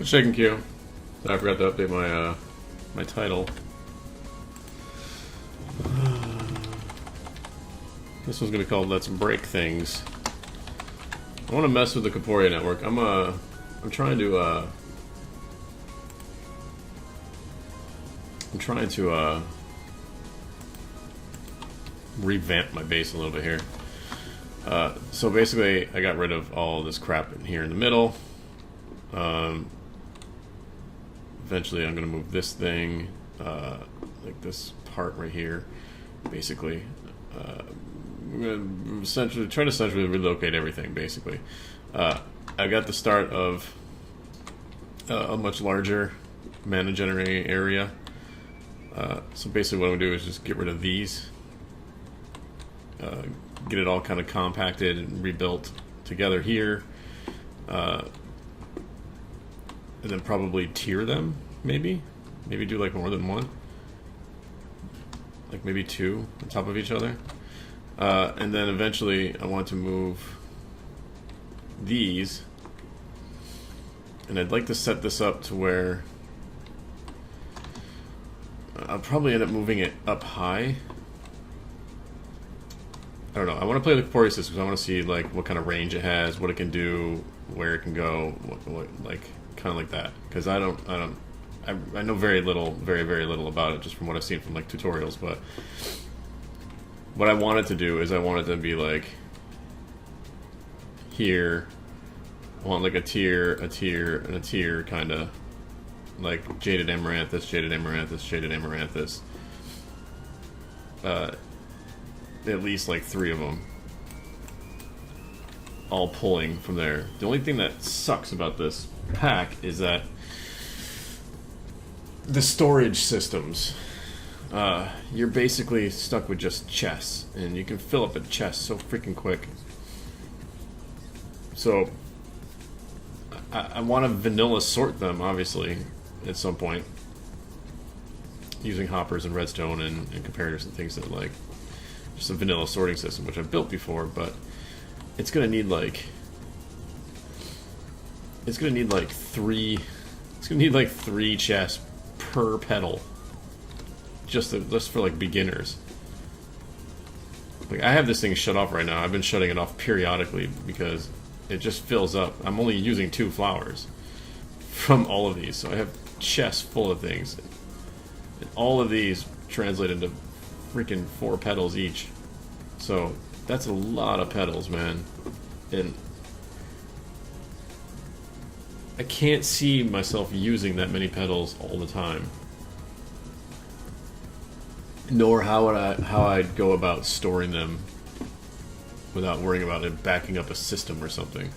Shaking Q. I forgot to update my my title. This one's gonna be called "Let's Break Things." I want to mess with the Corporea network. I'm trying to revamp my base a little bit here. So basically, I got rid of all this crap in here in the middle. Eventually, I'm going to move this thing, like this part right here, basically. I'm going to try to essentially relocate everything, basically. I got the start of a much larger mana generating area. So basically what I'm going to do is just get rid of these. Get it all kind of compacted and rebuilt together here. And then probably tier them, maybe? Maybe do like more than one. Like maybe two on top of each other. And then eventually I want to move these. And I'd like to set this up to where I'll probably end up moving it up high. I don't know. I want to play the Corporea system because I want to see like what kind of range it has, what it can do, where it can go, what like kind of like that. Because I know very little, very little about it just from what I've seen from like tutorials. But what I wanted to do is I wanted to be like here. I want like a tier, and a tier kind of like Jaded Amaranthus, Jaded Amaranthus, Jaded Amaranthus. At least like 3 of them, all pulling from there. The only thing that sucks about this pack is that the storage systems. You're basically stuck with just chests, and you can fill up a chest so freaking quick. So I want to vanilla sort them, obviously, at some point, using hoppers and redstone and comparators and things that like just a vanilla sorting system, which I've built before, but it's gonna need like three chests per petal, just for like beginners. Like I have this thing shut off right now. I've been shutting it off periodically because it just fills up. I'm only using 2 flowers from all of these, so I have chests full of things, and all of these translate into freaking 4 petals each. So that's a lot of petals, man. And I can't see myself using that many petals all the time. Nor how I'd go about storing them without worrying about it backing up a system or something.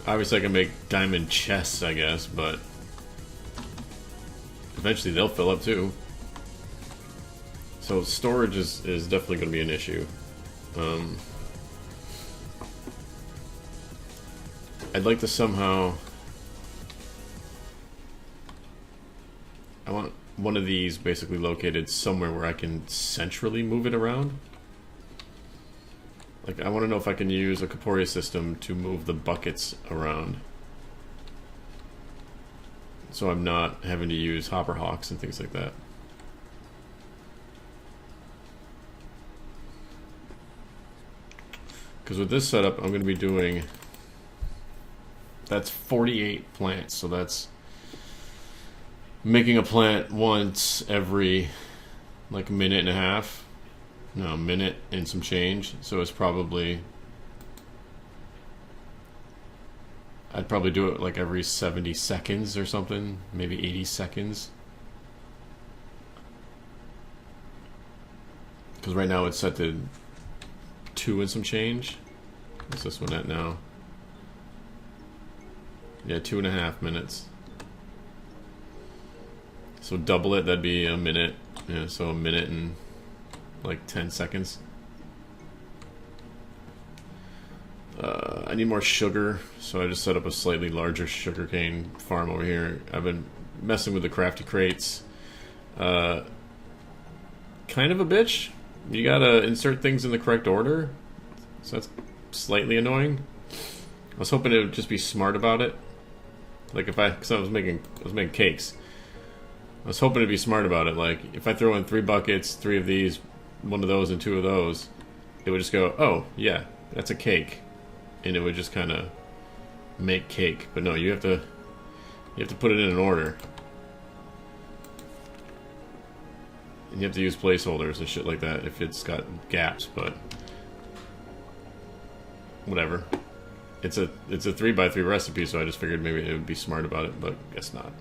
Obviously I can make diamond chests, I guess, but eventually they'll fill up too. So storage is definitely going to be an issue. I'd like to somehow... I want one of these basically located somewhere where I can centrally move it around. Like, I want to know if I can use a Corporea system to move the buckets around. So I'm not having to use hopper hawks and things like that. Because with this setup, I'm going to be doing... That's 48 plants, so that's making a plant once every like a minute and a half. No, minute and some change. So it's probably... I'd probably do it like every 70 seconds or something, maybe 80 seconds. Because right now it's set to 2 and some change. What's this one at now? Yeah, 2.5 minutes. So double it, that'd be a minute. Yeah, so a minute and like 10 seconds. I need more sugar, so I just set up a slightly larger sugarcane farm over here. I've been messing with the crafty crates. Kind of a bitch. You gotta insert things in the correct order, so that's slightly annoying. I was hoping it would just be smart about it. Like because I was making cakes. I was hoping to be smart about it. Like if I throw in 3 buckets, 3 of these, 1 of those, and 2 of those, it would just go, oh yeah, that's a cake, and it would just kind of make cake. But no, you have to put it in an order, and you have to use placeholders and shit like that if it's got gaps. But whatever. It's a 3x3 recipe, so I just figured maybe it would be smart about it, but guess not.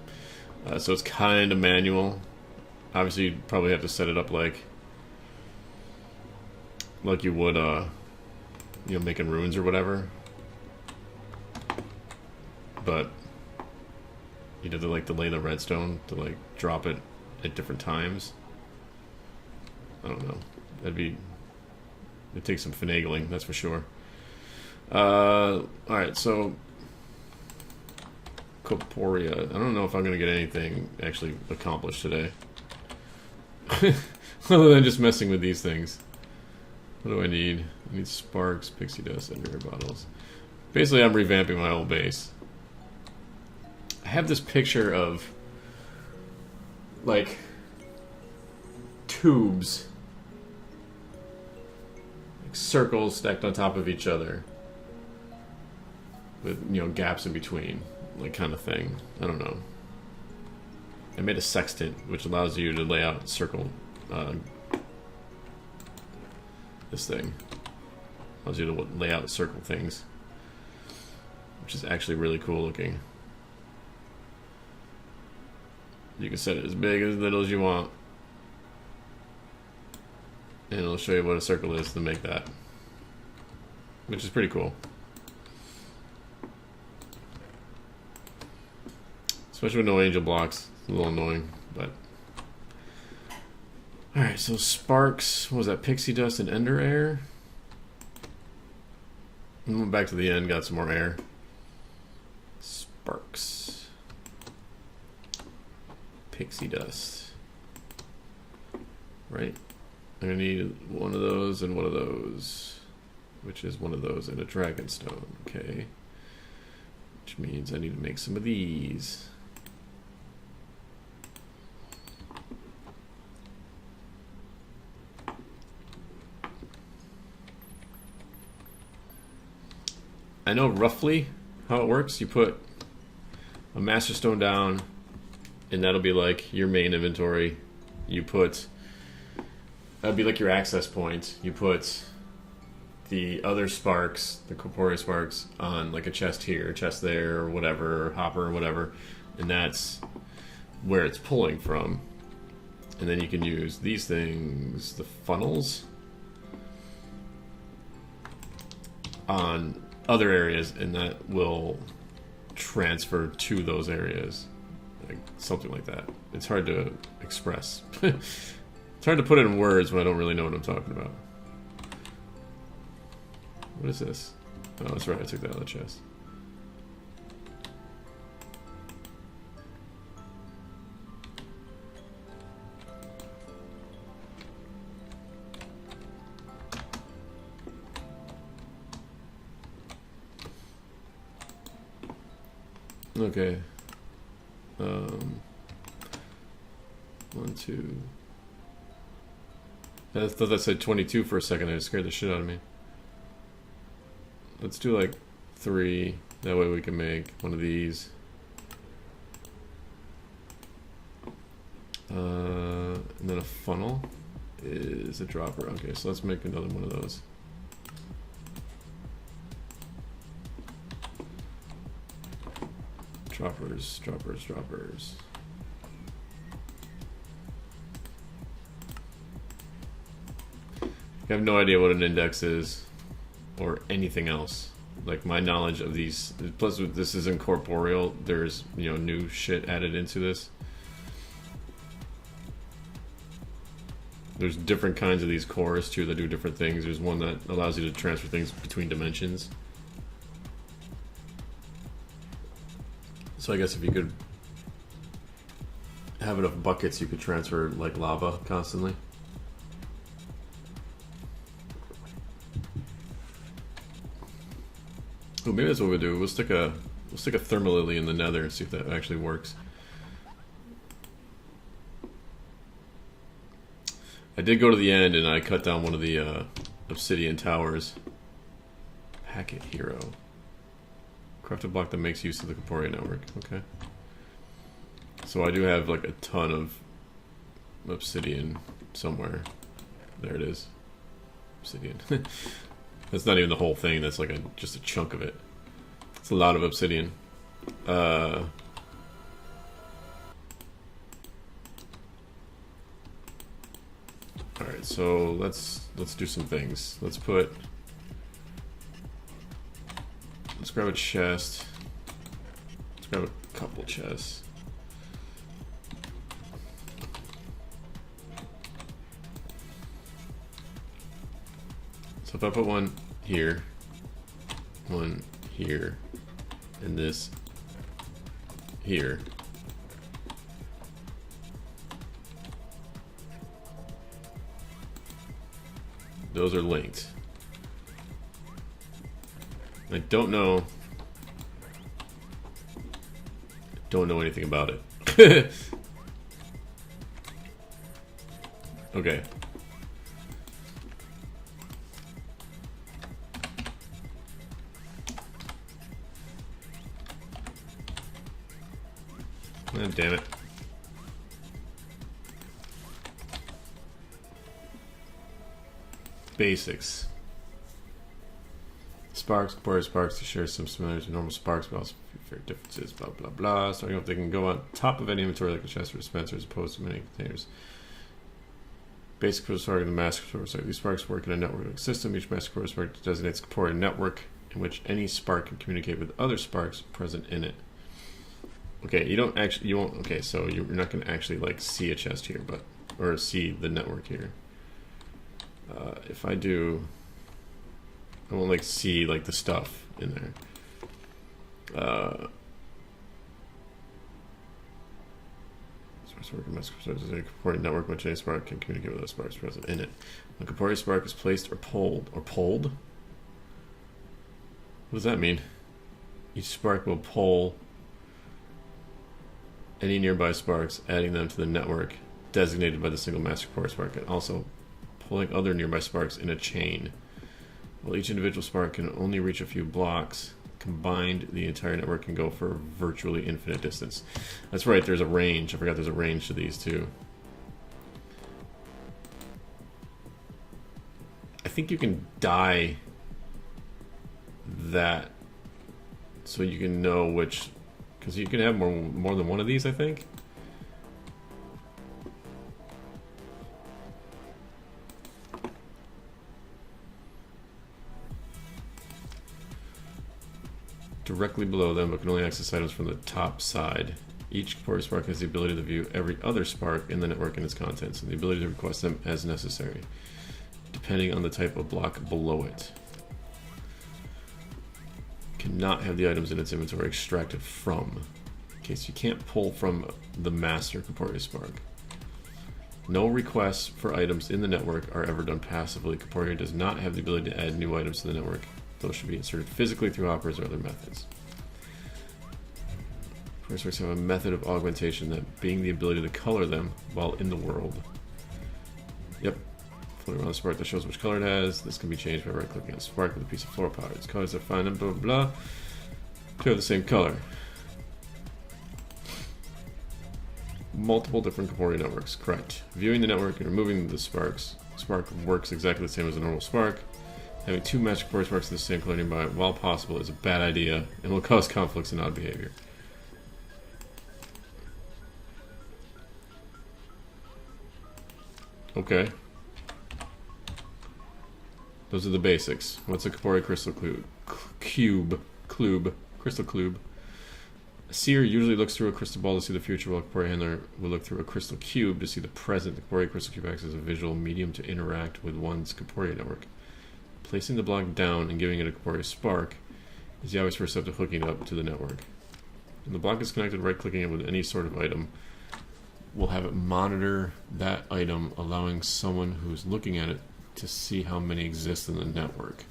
So it's kind of manual. Obviously, you'd probably have to set it up like you would, you know, making runes or whatever. But you'd have to like delay the redstone to like drop it at different times. I don't know. It'd take some finagling, that's for sure. Alright, so Corporea. I don't know if I'm gonna get anything actually accomplished today. Other than just messing with these things. What do I need? I need sparks, pixie dust, and air bottles. Basically, I'm revamping my whole base. I have this picture of like tubes, like circles stacked on top of each other, with, you know, gaps in between, like kind of thing. I don't know. I made a sextant, which allows you to lay out circle. This thing allows you to lay out circle things, which is actually really cool looking. You can set it as big as little as you want, and it'll show you what a circle is to make that, which is pretty cool. Especially with no angel blocks. It's a little annoying, but... Alright, so sparks, what was that, pixie dust and ender air? And went back to the end, got some more air. Sparks. Pixie dust. Right? I'm gonna need 1 of those and 1 of those. Which is 1 of those and a dragonstone, okay. Which means I need to make some of these. I know roughly how it works. You put a master stone down, and that'll be like your main inventory. That'd be like your access point. You put the other sparks, the Corporea sparks, on like a chest here, a chest there, or whatever, or hopper or whatever, and that's where it's pulling from. And then you can use these things, the funnels, on other areas, and that will transfer to those areas, like something like that. It's hard to express. It's hard to put it in words when I don't really know what I'm talking about. What is this? Oh, that's right, I took that out of the chest. Okay. 1, 2. I thought that said 22 for a second. It scared the shit out of me. Let's do like 3. That way we can make 1 of these. And then a funnel is a dropper. Okay, so let's make another 1 of those. Droppers, droppers, droppers. I have no idea what an index is or anything else. Like my knowledge of these, plus this is incorporeal, there's, you know, new shit added into this. There's different kinds of these cores too that do different things. There's one that allows you to transfer things between dimensions. So I guess if you could have enough buckets, you could transfer like lava constantly. Oh, maybe that's what we'll do. We'll stick a thermalily in the nether and see if that actually works. I did go to the end and I cut down one of the obsidian towers. Packet hero. Craft a block that makes use of the Corporea network. Okay. So I do have like a ton of obsidian somewhere. There it is. Obsidian. That's not even the whole thing. That's like just a chunk of it. It's a lot of obsidian. Alright, so let's do some things. Let's grab a chest. Let's grab a couple chests. So if I put one here, and this here, those are linked. I don't know anything about it. Okay. Oh, damn it. Basics. Sparks, Corporea sparks to share some similarities with normal sparks, but also fair differences, blah blah blah. Starting off, they can go on top of any inventory like a chest or dispenser as opposed to many containers. Basic for the spark and the master Corporea spark. These sparks work in a network system. Each master Corporea spark designates a Corporea network in which any spark can communicate with other sparks present in it. Okay, you won't, okay, so you're not going to actually, like, see a chest here, or see the network here. If I do, I won't, like, see, like, the stuff in there. Sparks work in master Corporea network, which any spark can communicate with other sparks present in it. When a Corporea spark is placed or pulled? What does that mean? Each spark will pull any nearby sparks, adding them to the network designated by the single master Corporea spark, and also pulling other nearby sparks in a chain. While each individual spark can only reach a few blocks, combined, the entire network can go for a virtually infinite distance. That's right, there's a range. I forgot there's a range to these too. I think you can dye that so you can know which, because you can have more than one of these, I think. Directly below them, but can only access items from the top side. Each Corporea spark has the ability to view every other spark in the network and its contents, and the ability to request them as necessary, depending on the type of block below it. Cannot have the items in its inventory extracted from. Okay, so you can't pull from the master Corporea spark. No requests for items in the network are ever done passively. Corporea does not have the ability to add new items to the network. Those should be inserted physically through hoppers or other methods. Corporea sparks have a method of augmentation, that being the ability to color them while in the world. Yep. Floating around the spark that shows which color it has. This can be changed by right-clicking on the spark with a piece of floor powder. Its colors are fine and blah blah blah to have the same color. Multiple different Corporea networks. Correct. Viewing the network and removing the sparks. Spark works exactly the same as a normal spark. Having two matched Corporea sparks of the same color nearby, while possible, is a bad idea and will cause conflicts and odd behavior. Okay. Those are the basics. What's a Corporea crystal cube? Crystal cube. A seer usually looks through a crystal ball to see the future, while a Corporea handler will look through a crystal cube to see the present. The Corporea crystal cube acts as a visual medium to interact with one's Corporea network. Placing the block down and giving it a Corporea spark is the obvious first step to hooking it up to the network. When the block is connected, right-clicking it with any sort of item will have it monitor that item, allowing someone who's looking at it to see how many exist in the network.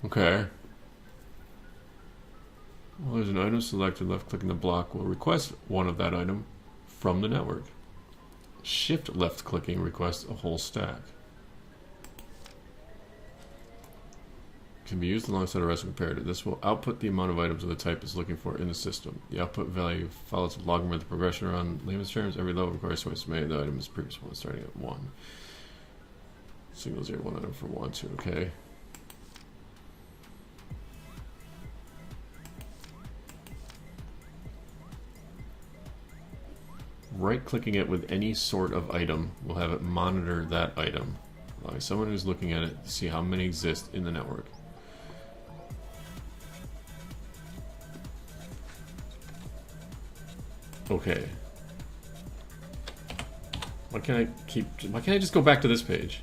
Okay. Well, there's an item selected. Left-clicking the block will request one of that item from the network. Shift left-clicking requests a whole stack. Can be used alongside a rest comparator. This will output the amount of items of the type it's looking for in the system. The output value follows the logarithmic progression around layman's terms. Every level requires twice as many of the items previous one, starting at 1. Signal 0, 1 item for 1, 2, okay. Right-clicking it with any sort of item will have it monitor that item, allowing someone who's looking at it to see how many exist in the network. Okay. Why can't I just go back to this page?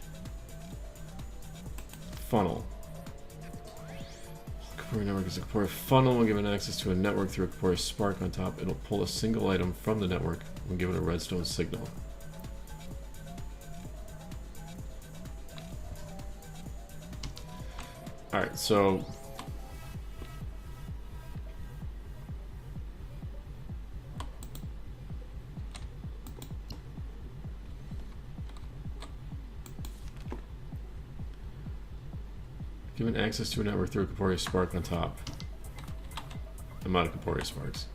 Funnel. Corporea network is a Corporea funnel. When given access to a network through a Corporea spark on top, it'll pull a single item from the network when given a redstone signal. Alright, so given access to a network through a Corporea spark on top. I'm out of Corporea sparks.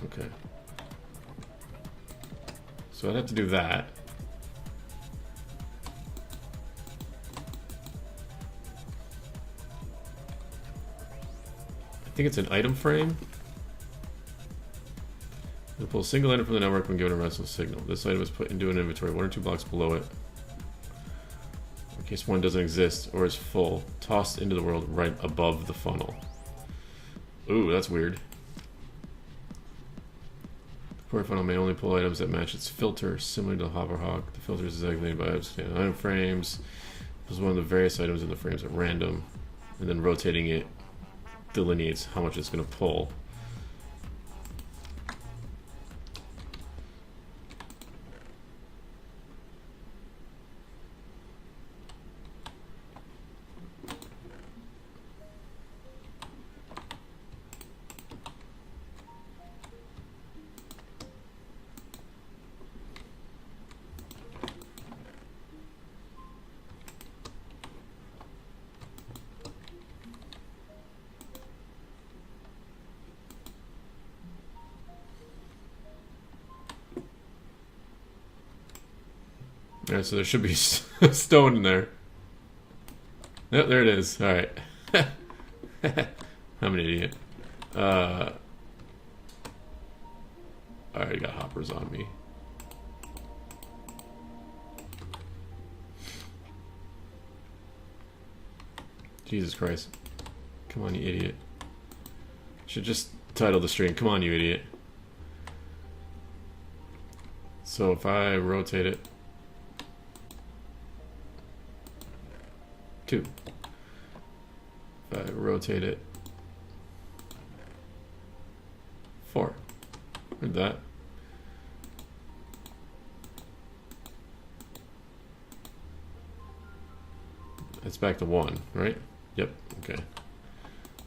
Okay. So I'd have to do that. I think it's an item frame. It'll pull a single item from the network when given a redstone signal. This item is put into an inventory 1 or 2 blocks below it. In case one doesn't exist or is full, tossed into the world right above the funnel. Ooh, that's weird. The Corporea funnel may only pull items that match its filter, similar to the Hoverhawk. The filter is designated by item frames. Pulls one of the various items in the frames at random, and then rotating it delineates how much it's going to pull. Alright, so there should be stone in there. Yep, there it is. Alright. I'm an idiot. I already got hoppers on me. Jesus Christ. Come on, you idiot. Should just title the stream, come on, you idiot. So if I rotate it 2. If I rotate it 4. Heard that. It's back to 1, right? Yep, okay.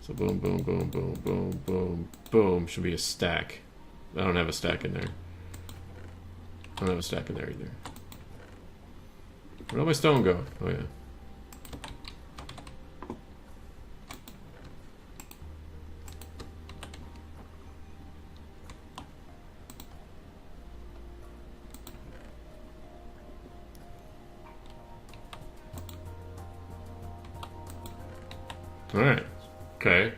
So boom, boom, boom, boom, boom, boom, boom. Should be a stack. I don't have a stack in there. I don't have a stack in there either. Where'd all my stone go? Oh yeah. Alright. Okay.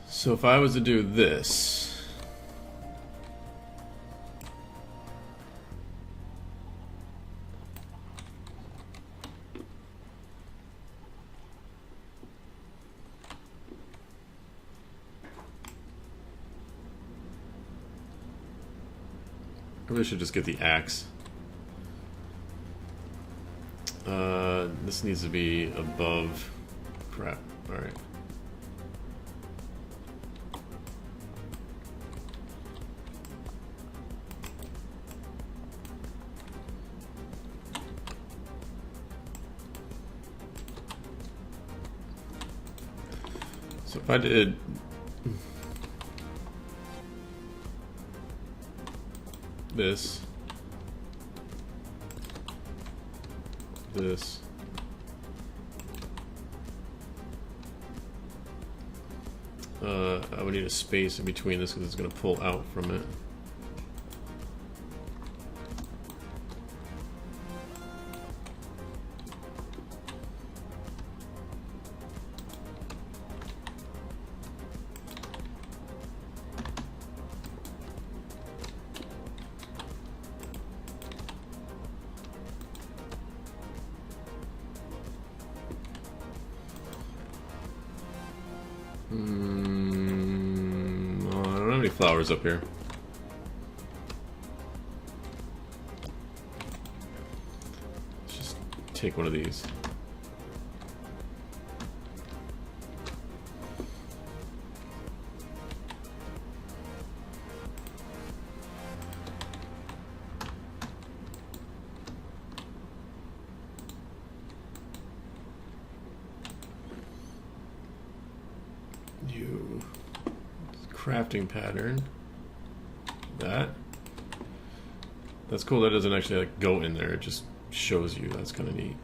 So if I was to do this, I really should just get the axe. This needs to be above. Crap. Alright. So if I did this, I would need a space in between this because it's going to pull out from it. I don't have any flowers up here. Let's just take one of these. Crafting pattern. That's cool. That doesn't actually like go in there. It just shows you. That's kind of neat.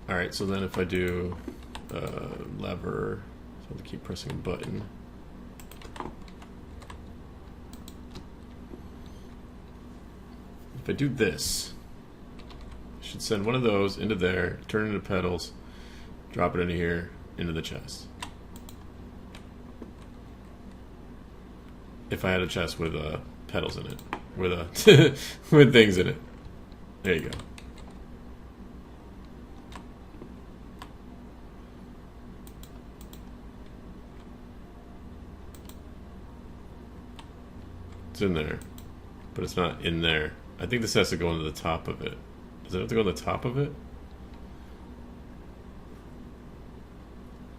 Alright, so then if I do lever, so I'll keep pressing a button. If I do this, I should send one of those into there, turn it into petals, drop it into here, into the chest. If I had a chest with petals in it, with with things in it. There you go. It's in there, but it's not in there. I think this has to go into the top of it. Does it have to go on the top of it?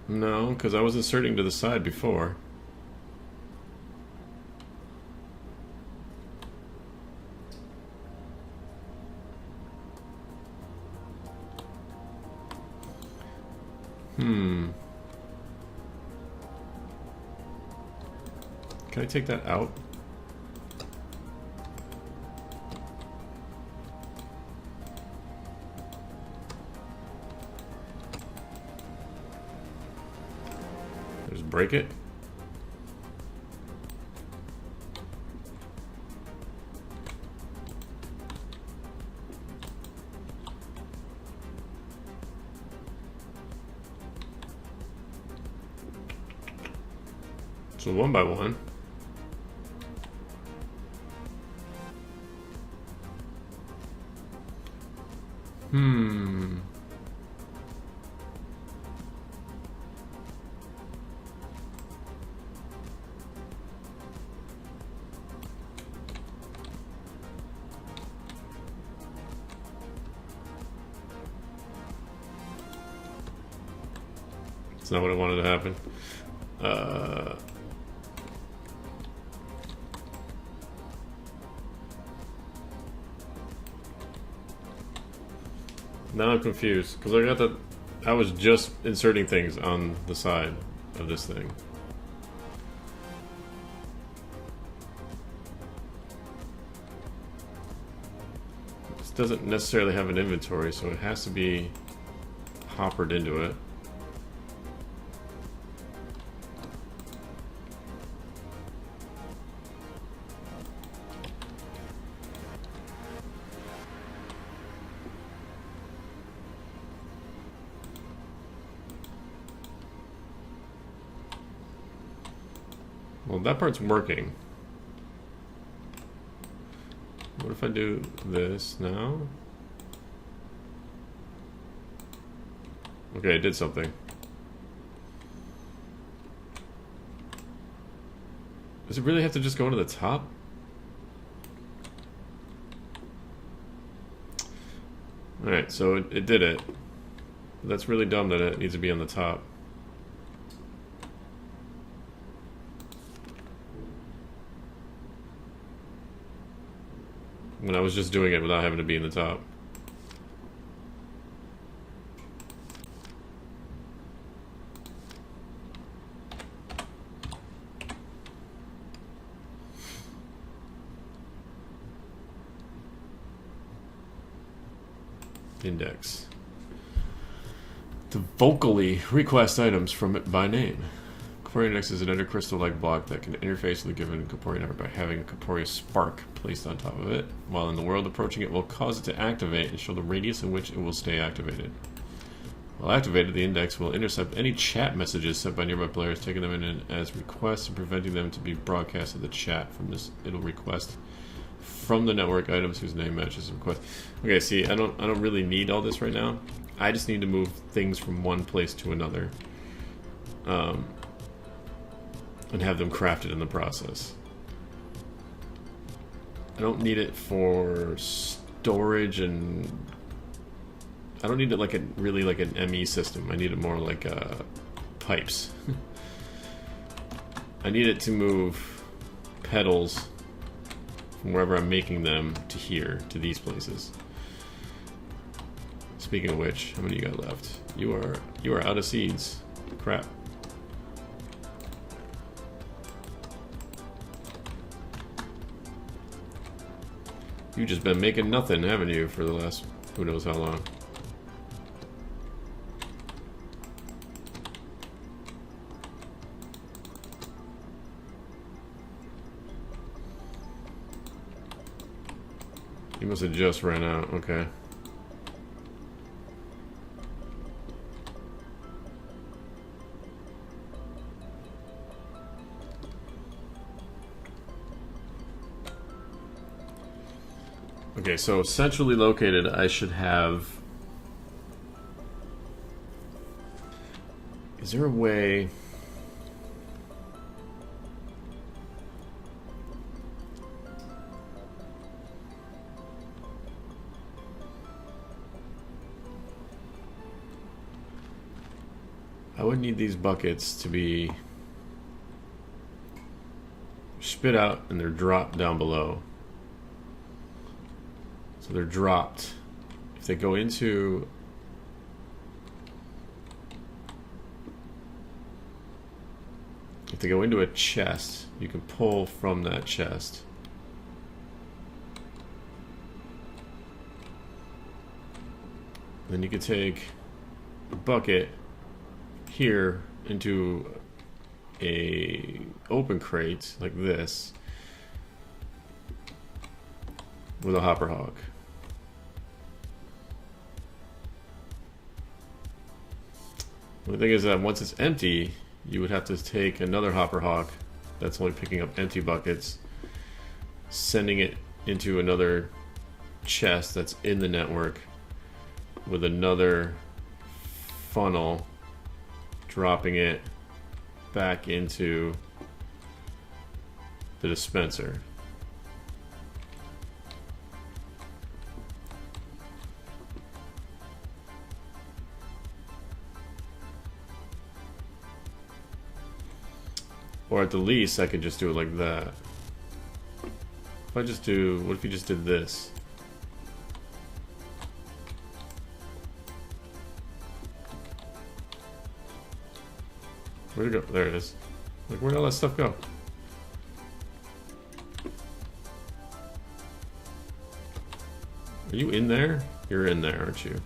No, because I was inserting to the side before. Can I take that out? Just break it. So one by one. It's not what I wanted to happen. Now I'm confused because I was just inserting things on the side of this thing. This doesn't necessarily have an inventory, so it has to be hoppered into it. Well, that part's working. What if I do this now? Okay, it did something. Does it really have to just go into the top? Alright, so it did it. That's really dumb that it needs to be on the top. When I was just doing it without having to be in the top. Index. To vocally request items from it by name. Corporea Index is an intercrystal-like block that can interface with a given Corporea number by having a Corporea spark placed on top of it. While in the world, approaching it will cause it to activate and show the radius in which it will stay activated. While activated, the index will intercept any chat messages sent by nearby players, taking them in as requests and preventing them to be broadcast to the chat. From this, it'll request from the network items whose name matches the request. Okay, see, I don't really need all this right now. I just need to move things from one place to another, and have them crafted in the process. I don't need it for storage, and I don't need it like really like an ME system. I need it more like pipes. I need it to move petals from wherever I'm making them to here, to these places. Speaking of which, how many you got left? You are out of seeds. Crap. You've just been making nothing, haven't you, for the last who knows how long. You must have just ran out, okay. Okay, so centrally located, I should have... Is there a way... I would need these buckets to be spit out and they're dropped down below. So they're dropped. If they go into a chest, you can pull from that chest. Then you can take a bucket here into a open crate like this with a hopper hog. The thing is that once it's empty, you would have to take another hopper hog that's only picking up empty buckets, sending it into another chest that's in the network with another funnel, dropping it back into the dispenser. Or at the least, I could just do it like that. If I just do, what if you just did this? Where'd it go? There it is. Like, where'd all that stuff go? Are you in there? You're in there, aren't you?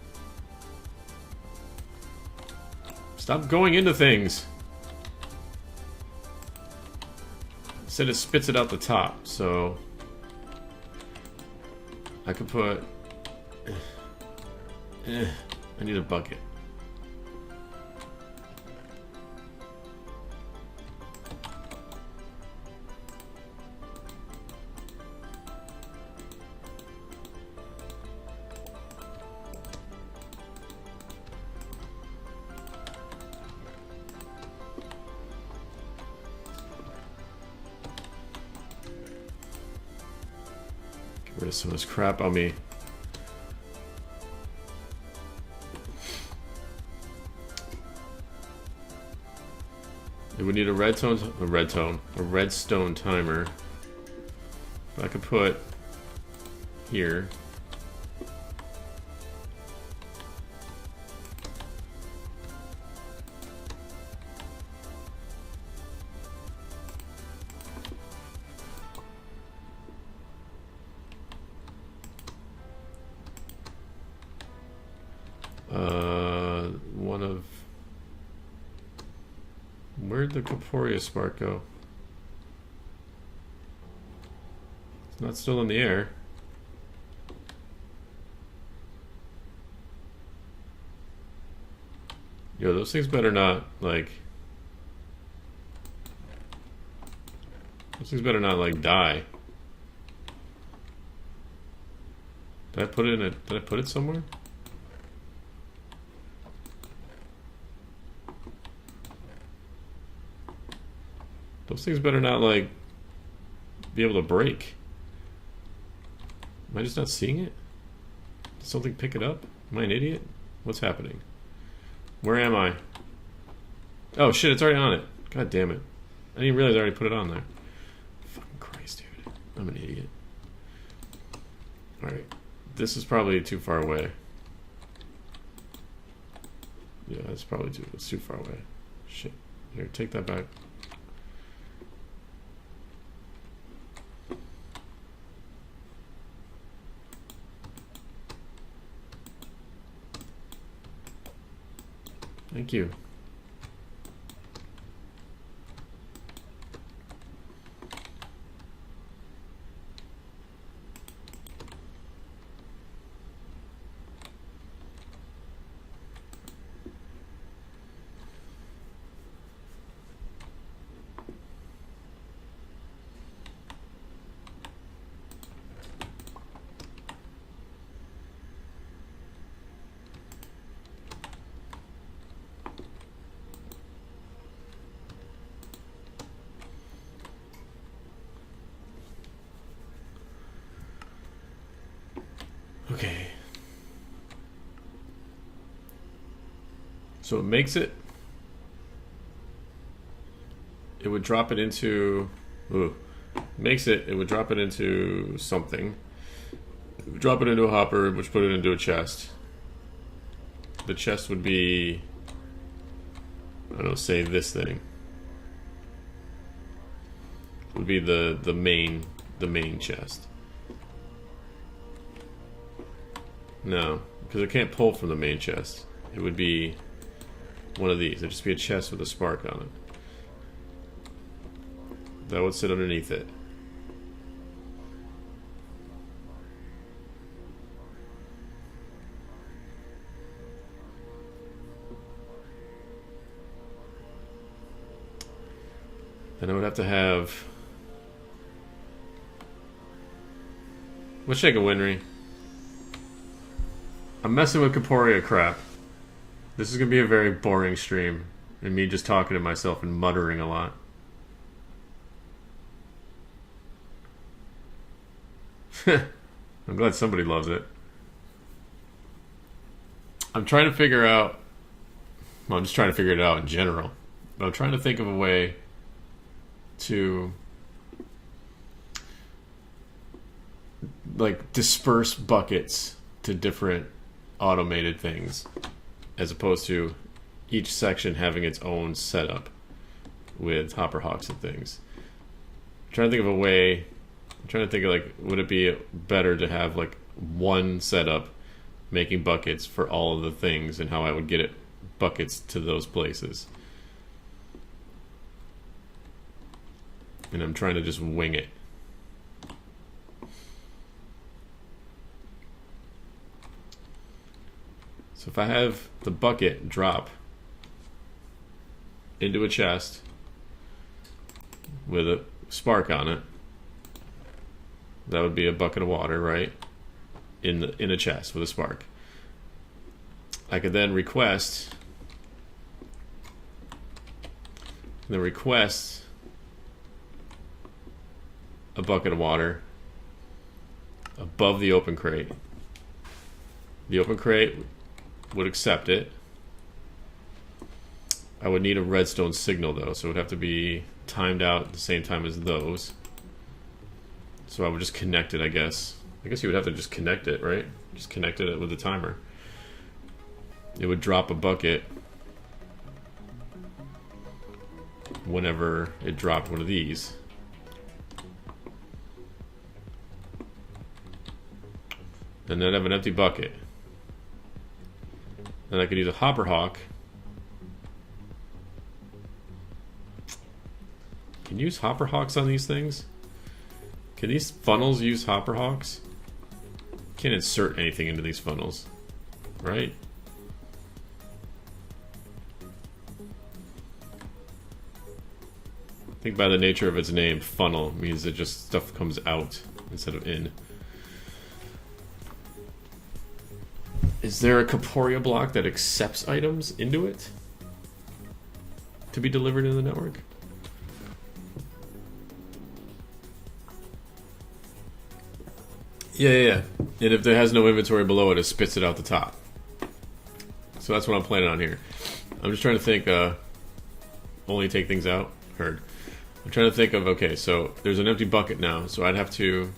Stop going into things! Instead it spits it out the top, so I could put I need a bucket. Rid of some of this crap on me. It would need a redstone timer. But I could put here. One of... Where'd the Corporea spark go? It's not still in the air. Yo, those things better not, like... Those things better not, like, die. Did I put it in it? Did I put it somewhere? Those things better not, like, be able to break. Am I just not seeing it? Did something pick it up? Am I an idiot? What's happening? Where am I? Oh shit, it's already on it. God damn it. I didn't realize I already put it on there. Fucking Christ, dude. I'm an idiot. Alright. This is probably too far away. Yeah, it's probably too far away. Shit. Here, take that back. Thank you. Okay. So it makes it. It would drop it into. Ooh, makes it. It would drop it into something. It would drop it into a hopper, which put it into a chest. The chest would be. I don't know. Say this thing. Would be the main chest. No, because it can't pull from the main chest. It would be one of these. It'd just be a chest with a spark on it. That would sit underneath it. Then I would have to have... Let's take a Winry. I'm messing with Corporea crap. This is going to be a very boring stream. And me just talking to myself and muttering a lot. I'm glad somebody loves it. I'm trying to figure out... Well, I'm just trying to figure it out in general. But I'm trying to think of a way to... like, disperse buckets to different automated things, as opposed to each section having its own setup with hopper hawks and things. I'm trying to think of a way. I'm trying to think of, like, would it be better to have like one setup making buckets for all of the things, and how I would get it buckets to those places. And I'm trying to just wing it. So if I have the bucket drop into a chest with a spark on it, that would be a bucket of water, right? In a chest with a spark. I could then request a bucket of water above the open crate. The open crate would accept it. I would need a redstone signal though, so it would have to be timed out at the same time as those. So I would just connect it, I guess. I guess you would have to just connect it, right? Just connect it with the timer. It would drop a bucket whenever it dropped one of these. And then I'd have an empty bucket. Then I could use a hopper hawk. Can you use hopper hawks on these things? Can these funnels use hopper hawks? Can't insert anything into these funnels, right? I think by the nature of its name, funnel means that just stuff comes out instead of in. Is there a Corporea block that accepts items into it to be delivered in the network? Yeah. And if there has no inventory below it, it spits it out the top. So that's what I'm planning on here. I'm just trying to think, only take things out? Heard. I'm trying to think of, okay, so there's an empty bucket now, so I'd have to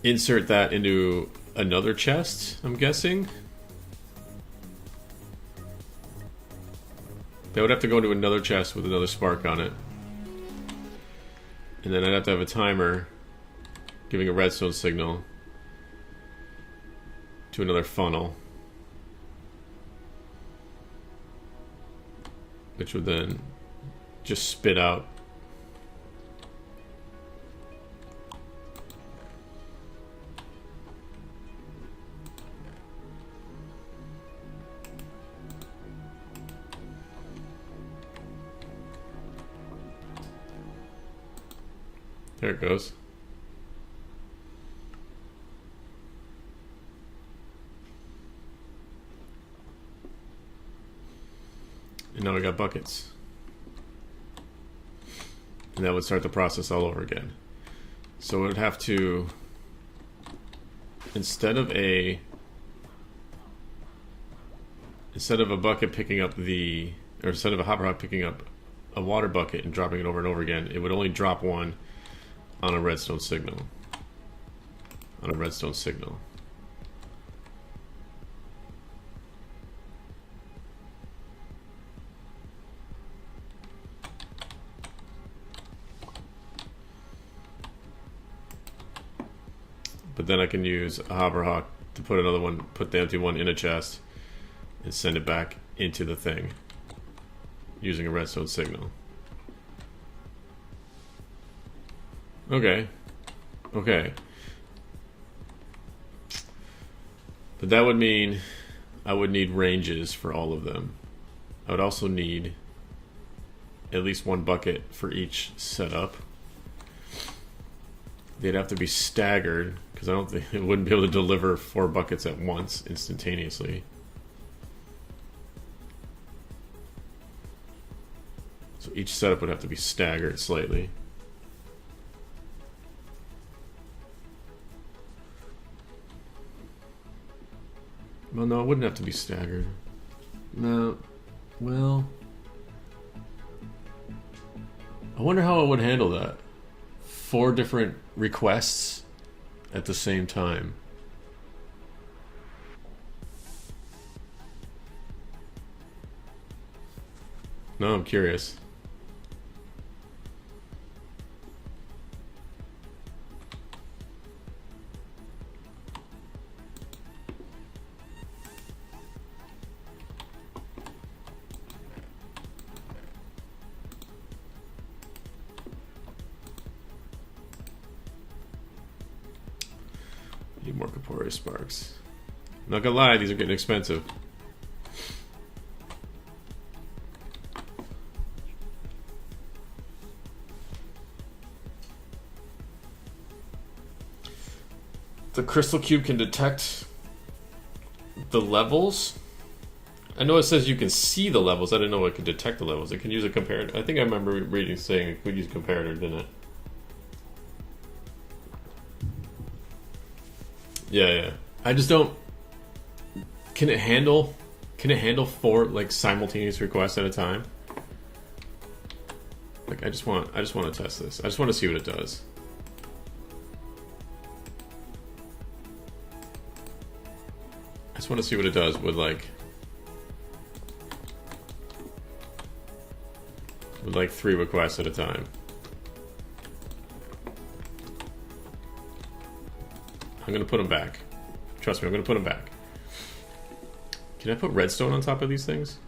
insert that into another chest, I'm guessing. That would have to go into another chest with another spark on it. And then I'd have to have a timer giving a redstone signal to another funnel, which would then just spit out there it goes. And now we got buckets. And that would start the process all over again. So it would have to, instead of a bucket picking up the, or instead of a hopper hawk picking up a water bucket and dropping it over and over again, it would only drop one on a redstone signal. On a redstone signal. But then I can use a hopper hawk to put another one, put the empty one in a chest and send it back into the thing using a redstone signal. Okay. Okay. But that would mean I would need ranges for all of them. I would also need at least one bucket for each setup. They'd have to be staggered because I don't think it wouldn't be able to deliver 4 buckets at once instantaneously. So each setup would have to be staggered slightly. Well, no, it wouldn't have to be staggered. No. Well, I wonder how it would handle that. 4 different requests at the same time. No, I'm curious. Need more Corporea sparks. Not gonna lie, these are getting expensive. The crystal cube can detect the levels. I know it says you can see the levels. I didn't know it could detect the levels. It can use a comparator. I think I remember reading saying it could use a comparator, didn't it? Yeah. I just don't... Can it handle Can it handle 4 like simultaneous requests at a time? Like I just want to test this. I just want to see what it does. I just want to see what it does with like 3 requests at a time. I'm gonna put them back. Trust me, I'm gonna put them back. Can I put redstone on top of these things?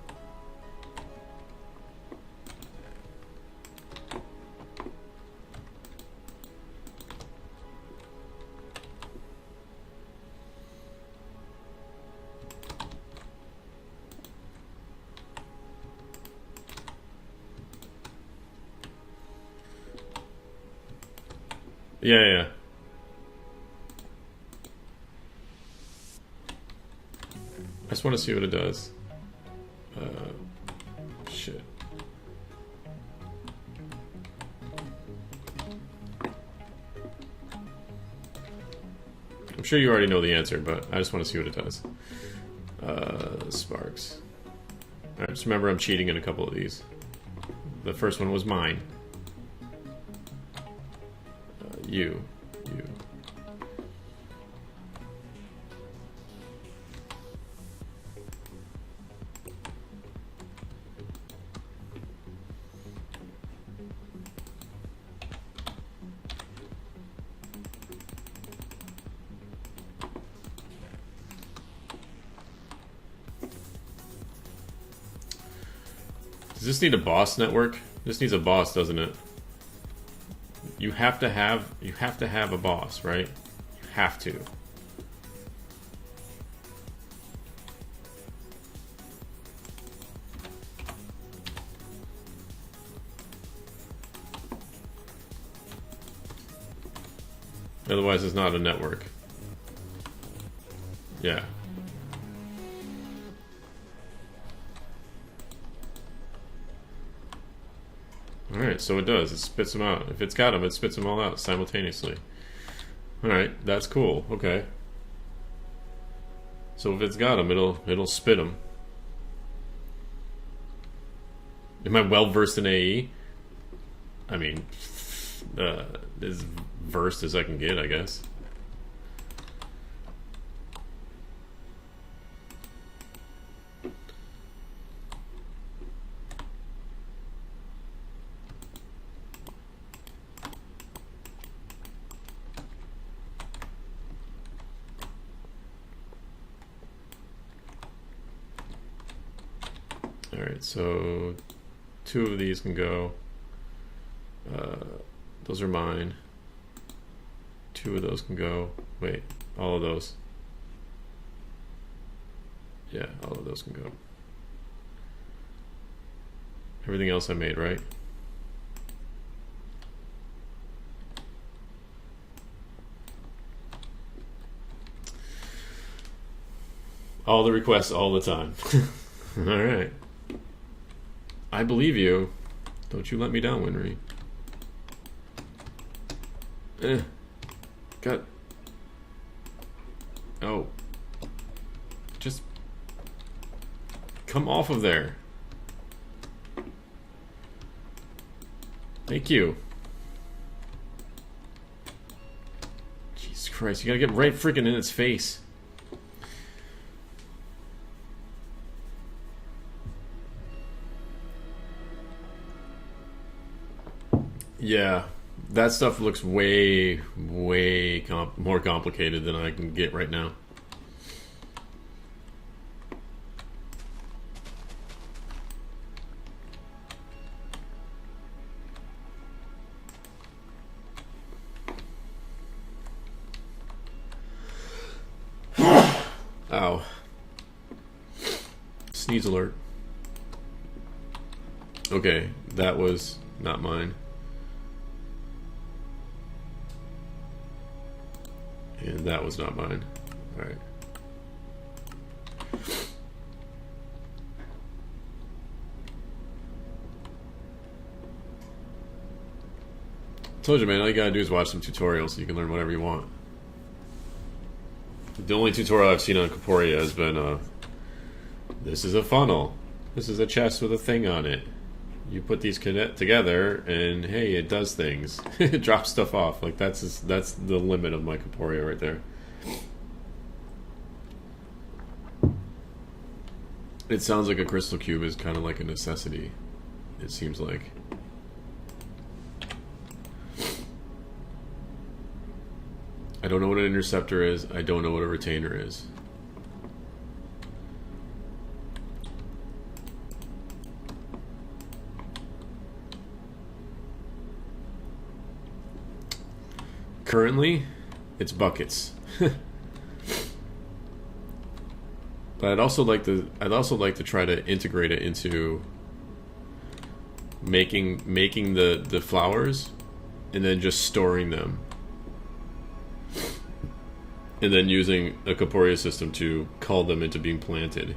Yeah. I just want to see what it does. Shit. I'm sure you already know the answer, but I just want to see what it does. Sparks. Alright, just remember I'm cheating in a couple of these. The first one was mine. You. Does this need a boss network? This needs a boss, doesn't it? You have to have a boss, right? You have to. Otherwise, it's not a network. Yeah. Alright, so it does. It spits them out. If it's got them, it spits them all out simultaneously. Alright, that's cool. Okay. So if it's got them, it'll spit them. Am I well versed in AE? I mean, as versed as I can get, I guess. Alright, so 2 of these can go. Those are mine. 2 of those can go. Wait, all of those. Yeah, all of those can go. Everything else I made, right? All the requests all the time. Alright. I believe you. Don't you let me down, Winry. Got. Oh. Just. Come off of there. Thank you. Jesus Christ, you gotta get right freaking in its face. Yeah, that stuff looks way more complicated than I can get right now. Ow. Sneeze alert. Okay, that was not mine. And that was not mine. Alright. Told you, man, all you gotta do is watch some tutorials so you can learn whatever you want. The only tutorial I've seen on Corporea has been This is a funnel. This is a chest with a thing on it. You put these connect together, and hey, it does things. It drops stuff off. Like that's the limit of my Corporea right there. It sounds like a crystal cube is kind of like a necessity. It seems like. I don't know what an interceptor is. I don't know what a retainer is. Currently, it's buckets. But I'd also like to try to integrate it into making the flowers and then just storing them. And then using a Corporea system to call them into being planted.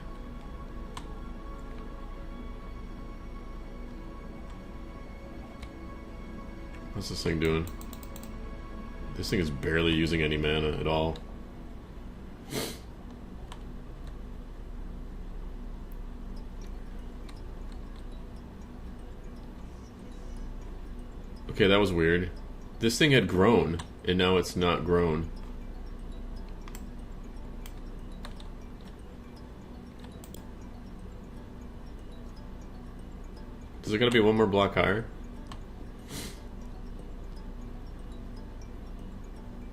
What's this thing doing? This thing is barely using any mana at all. Okay, that was weird. This thing had grown, and now it's not grown. Does it gotta be one more block higher?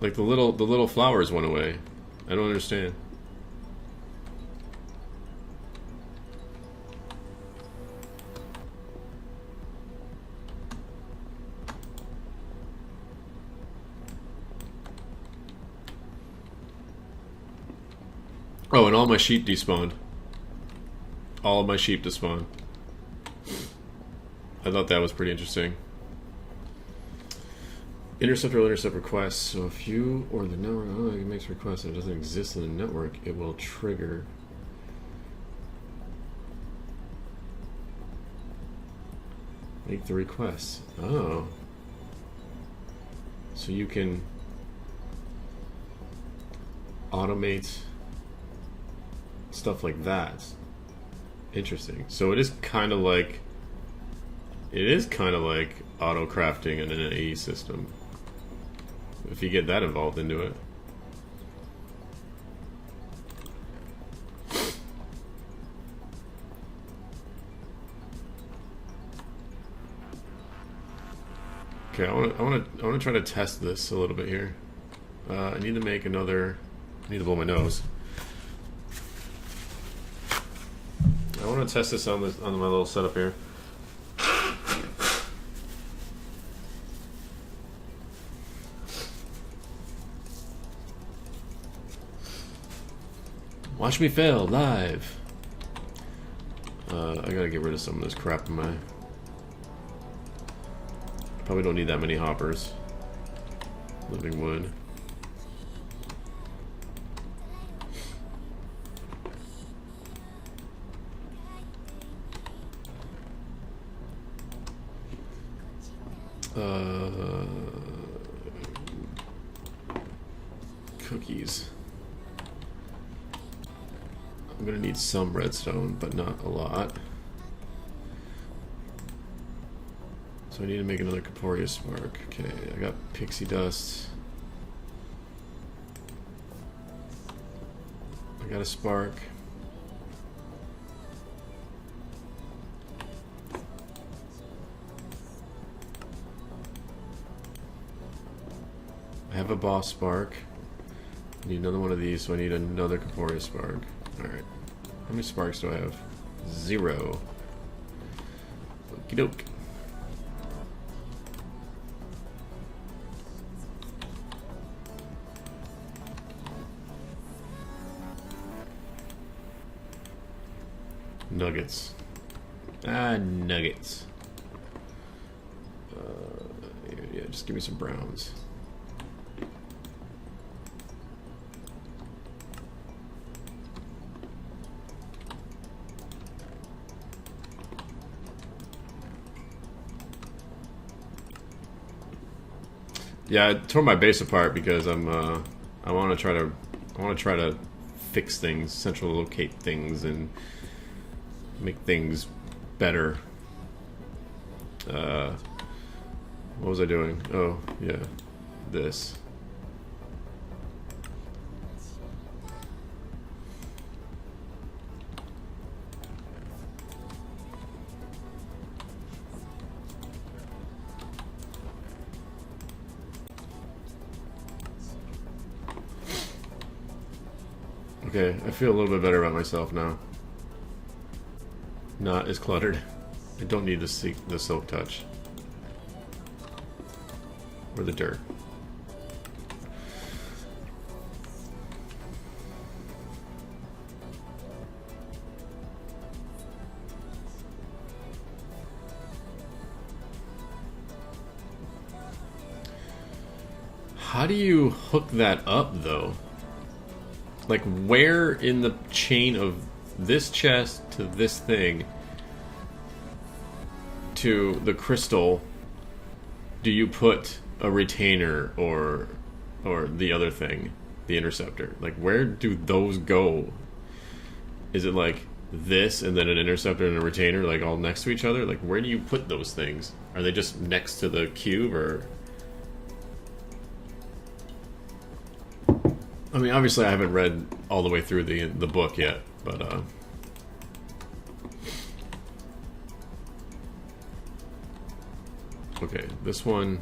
Like the little flowers went away. I don't understand. Oh, and all my sheep despawned. All of my sheep despawned. I thought that was pretty interesting. Intercept will intercept requests. So if you or the network makes requests and it doesn't exist in the network, it will trigger. Make the request. Oh. So you can automate stuff like that. Interesting. So it is kind of like auto crafting in an AE system. If you get that involved into it. Okay, I want to try to test this a little bit here. I need to make another. I need to blow my nose. I want to test this on my little setup here. Watch me fail live. I gotta get rid of some of this crap in my. Probably don't need that many hoppers. Living wood. Cookies. I'm gonna need some redstone, but not a lot. So I need to make another Corporea spark. Okay, I got pixie dust. I got a spark. I have a boss spark. I need another one of these, so I need another Corporea spark. Alright. How many sparks do I have? 0. Okie doke. Nuggets. Nuggets. Yeah, just give me some browns. Yeah, I tore my base apart because I want to try to fix things, central locate things, and make things better. What was I doing? Oh, yeah. This. Okay, I feel a little bit better about myself now. Not as cluttered. I don't need the silk touch. Or the dirt. How do you hook that up, though? Like, where in the chain of this chest to this thing to the crystal do you put a retainer or the other thing, the interceptor? Like, where do those go? Is it like this and then an interceptor and a retainer, like, all next to each other? Like, where do you put those things? Are they just next to the cube, or... I mean, obviously I haven't read all the way through the book yet, but okay, this one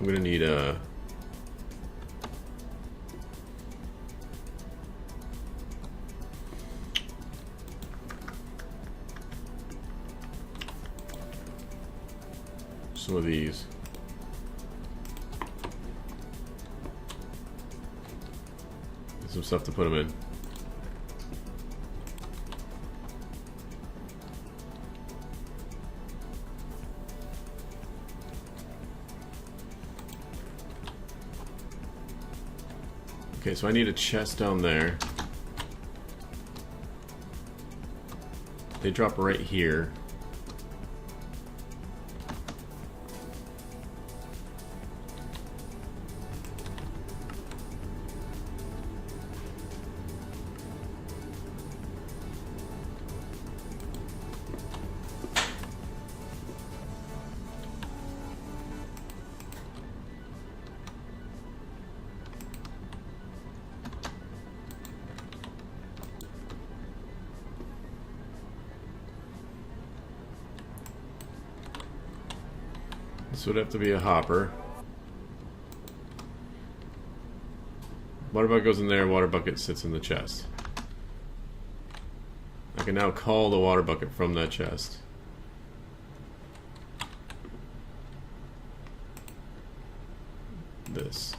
I'm gonna need some of these. Some stuff to put them in. Okay, so I need a chest down there. They drop right here. This would have to be a hopper. Water bucket goes in there, water bucket sits in the chest. I can now call the water bucket from that chest. This.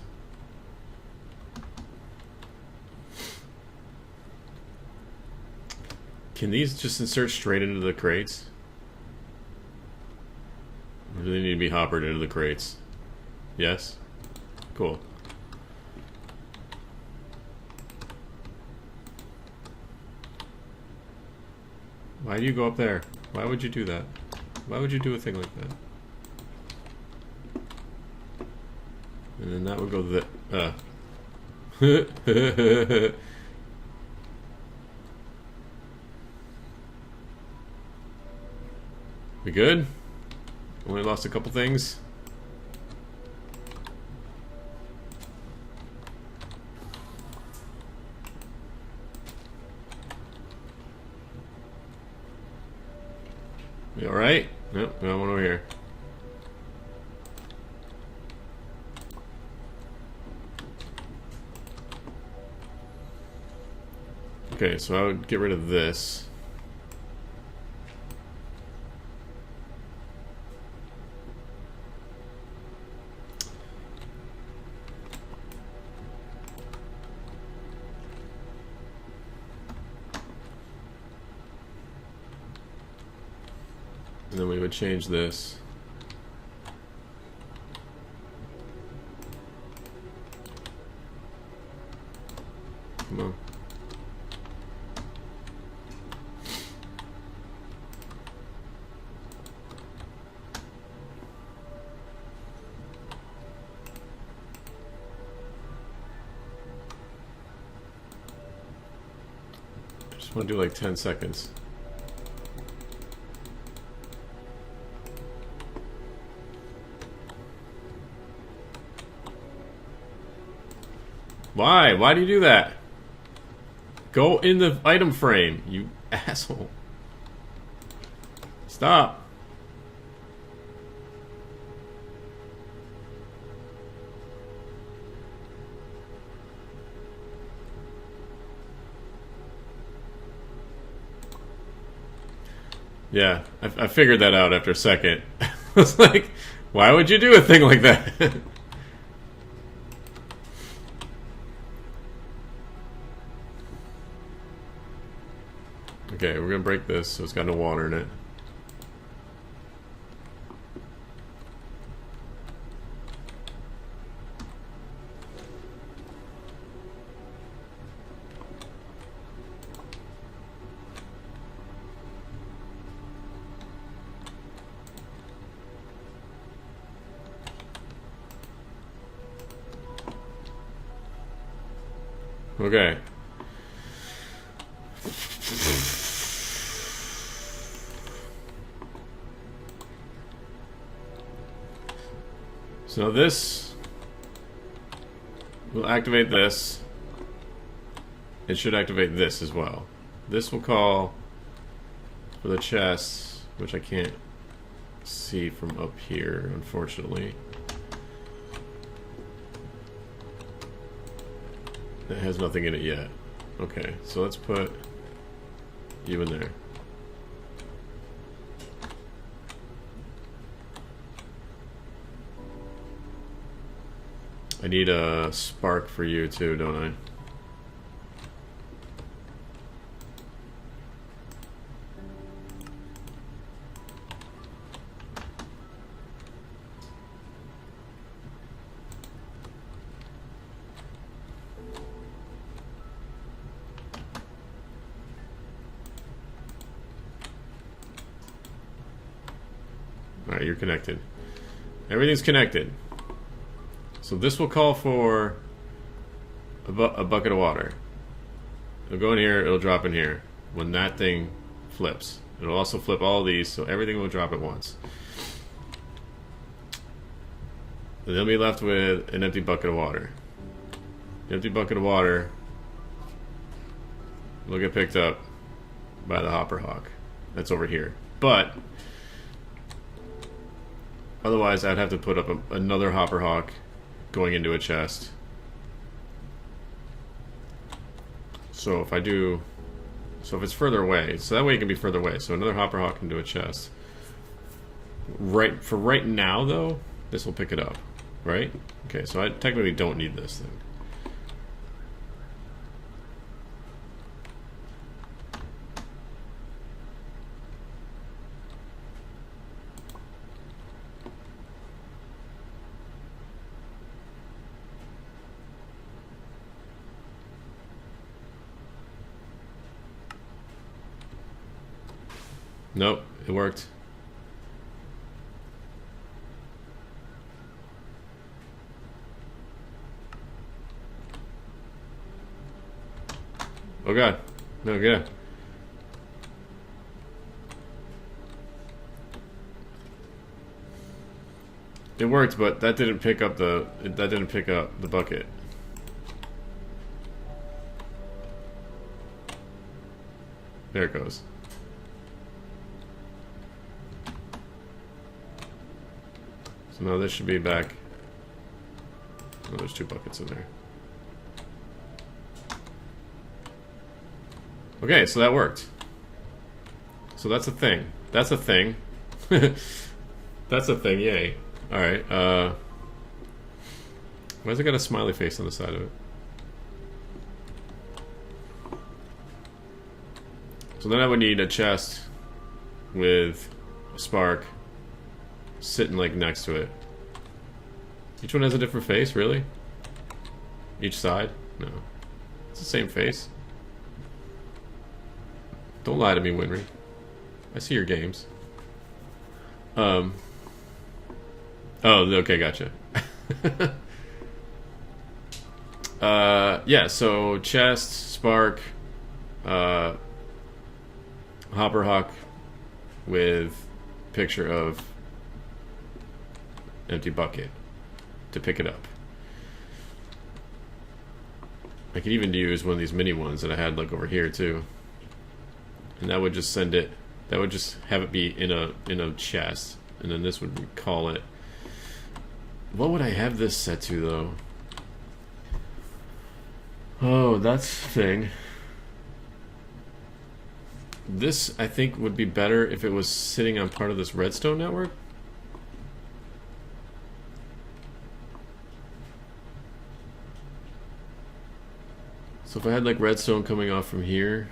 Can these just insert straight into the crates? Or do they need to be hoppered into the crates? Yes? Cool. Why do you go up there? Why would you do that? Why would you do a thing like that? And then that would go We good? Only lost a couple things. You alright? Nope, got one over here. Okay, so I would get rid of this. And then we would change this. Come on. Just want to do like 10 seconds. Why? Why do you do that? Go in the item frame, you asshole. Stop. Yeah, I figured that out after a second. I was like, why would you do a thing like that? Okay, we're gonna break this so it's got no water in it. Okay. So this will activate this. It should activate this as well. This will call for the chest, which I can't see from up here, unfortunately. It has nothing in it yet. Okay, so let's put you in there. I need a spark for you too, don't I? Alright, you're connected. Everything's connected. So this will call for a bucket of water. It'll go in here, it'll drop in here. When that thing flips. It'll also flip all these, so everything will drop at once. And they'll be left with an empty bucket of water. The empty bucket of water will get picked up by the hopper hawk. That's over here. But otherwise I'd have to put up another hopper hawk going into a chest. So if I do, so if it's further away, so that way it can be further away. So another hopper hawk into a chest. Right, for right now though, this will pick it up, right? Okay, so I technically don't need this thing. Nope, it worked. Oh god. No, yeah. It worked, but that didn't pick up the bucket. There it goes. So now this should be back. Oh, there's 2 buckets in there. Okay, so that worked. So that's a thing. That's a thing. That's a thing, yay. Alright, why's it got a smiley face on the side of it? So then I would need a chest with a spark sitting like next to it. Each one has a different face, really? Each side? No. It's the same face. Don't lie to me, Winry. I see your games. Oh, okay, gotcha. Yeah, so chest, spark, hopper hawk with picture of empty bucket to pick it up. I could even use one of these mini ones that I had like over here too, and that would just send it. That would just have it be in a chest, and then this would call it. What would I have this set to though? Oh, that's the thing. This I think would be better if it was sitting on part of this redstone network. So if I had like redstone coming off from here,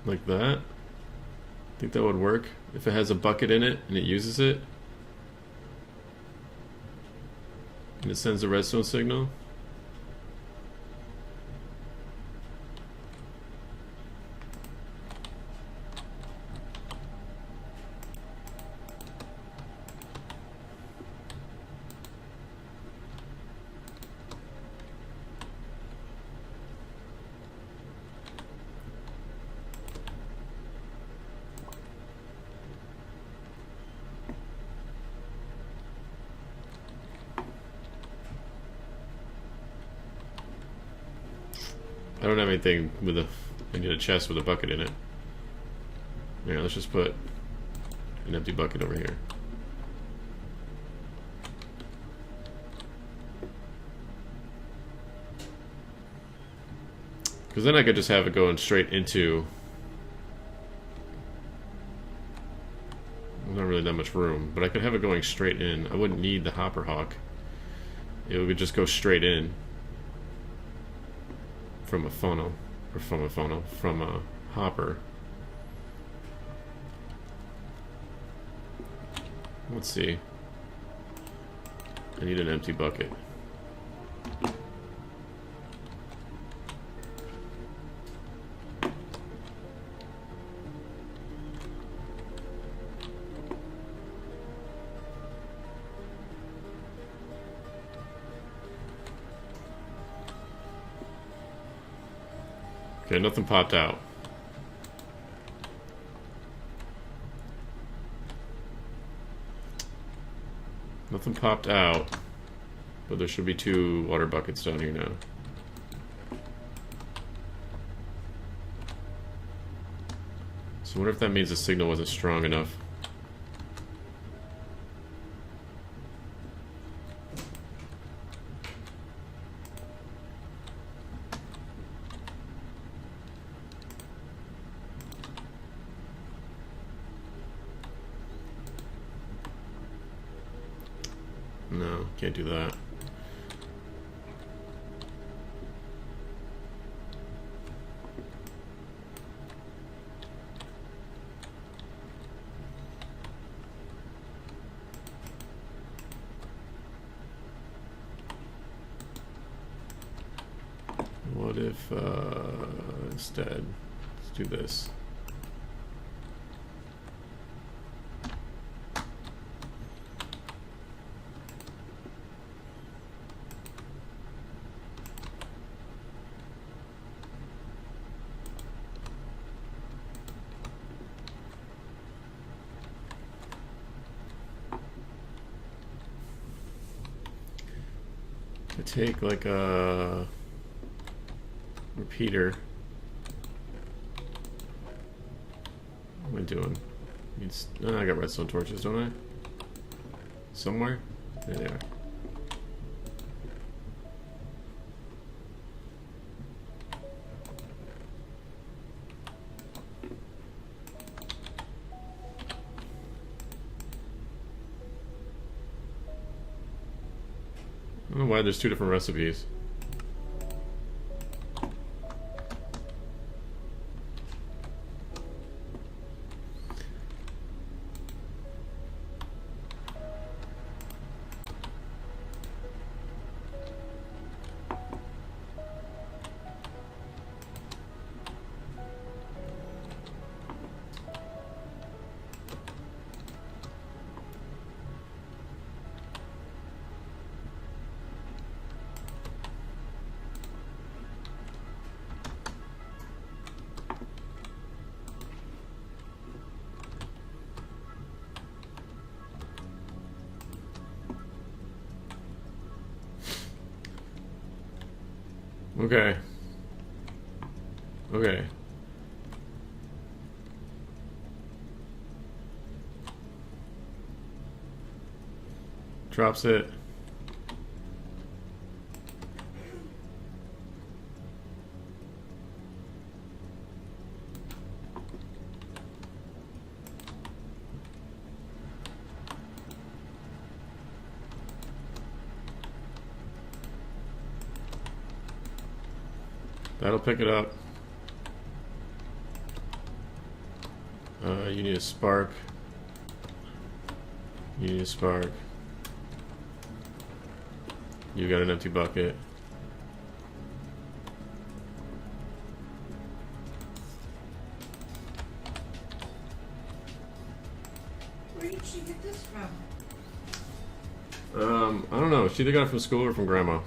like that, I think that would work. If it has a bucket in it and it uses it, and it sends a redstone signal. I don't have anything with a... I need a chest with a bucket in it. Yeah, let's just put an empty bucket over here. Because then I could just have it going straight into... There's not really that much room, but I could have it going straight in. I wouldn't need the hopper hawk. It would just go straight in. From a funnel, or from a hopper. Let's see. I need an empty bucket. Okay, nothing popped out. Nothing popped out, but there should be 2 water buckets down here now. So I wonder if that means the signal wasn't strong enough. No, can't do that. What if, instead, let's do this. I take like a repeater. What am I doing? Oh, I got redstone torches, don't I? Somewhere? There they are. I don't know why there's 2 different recipes. Okay. Okay. Drops it. That'll pick it up. You need a spark. You need a spark. You got an empty bucket. Where did she get this from? I don't know. She either got it from school or from grandma.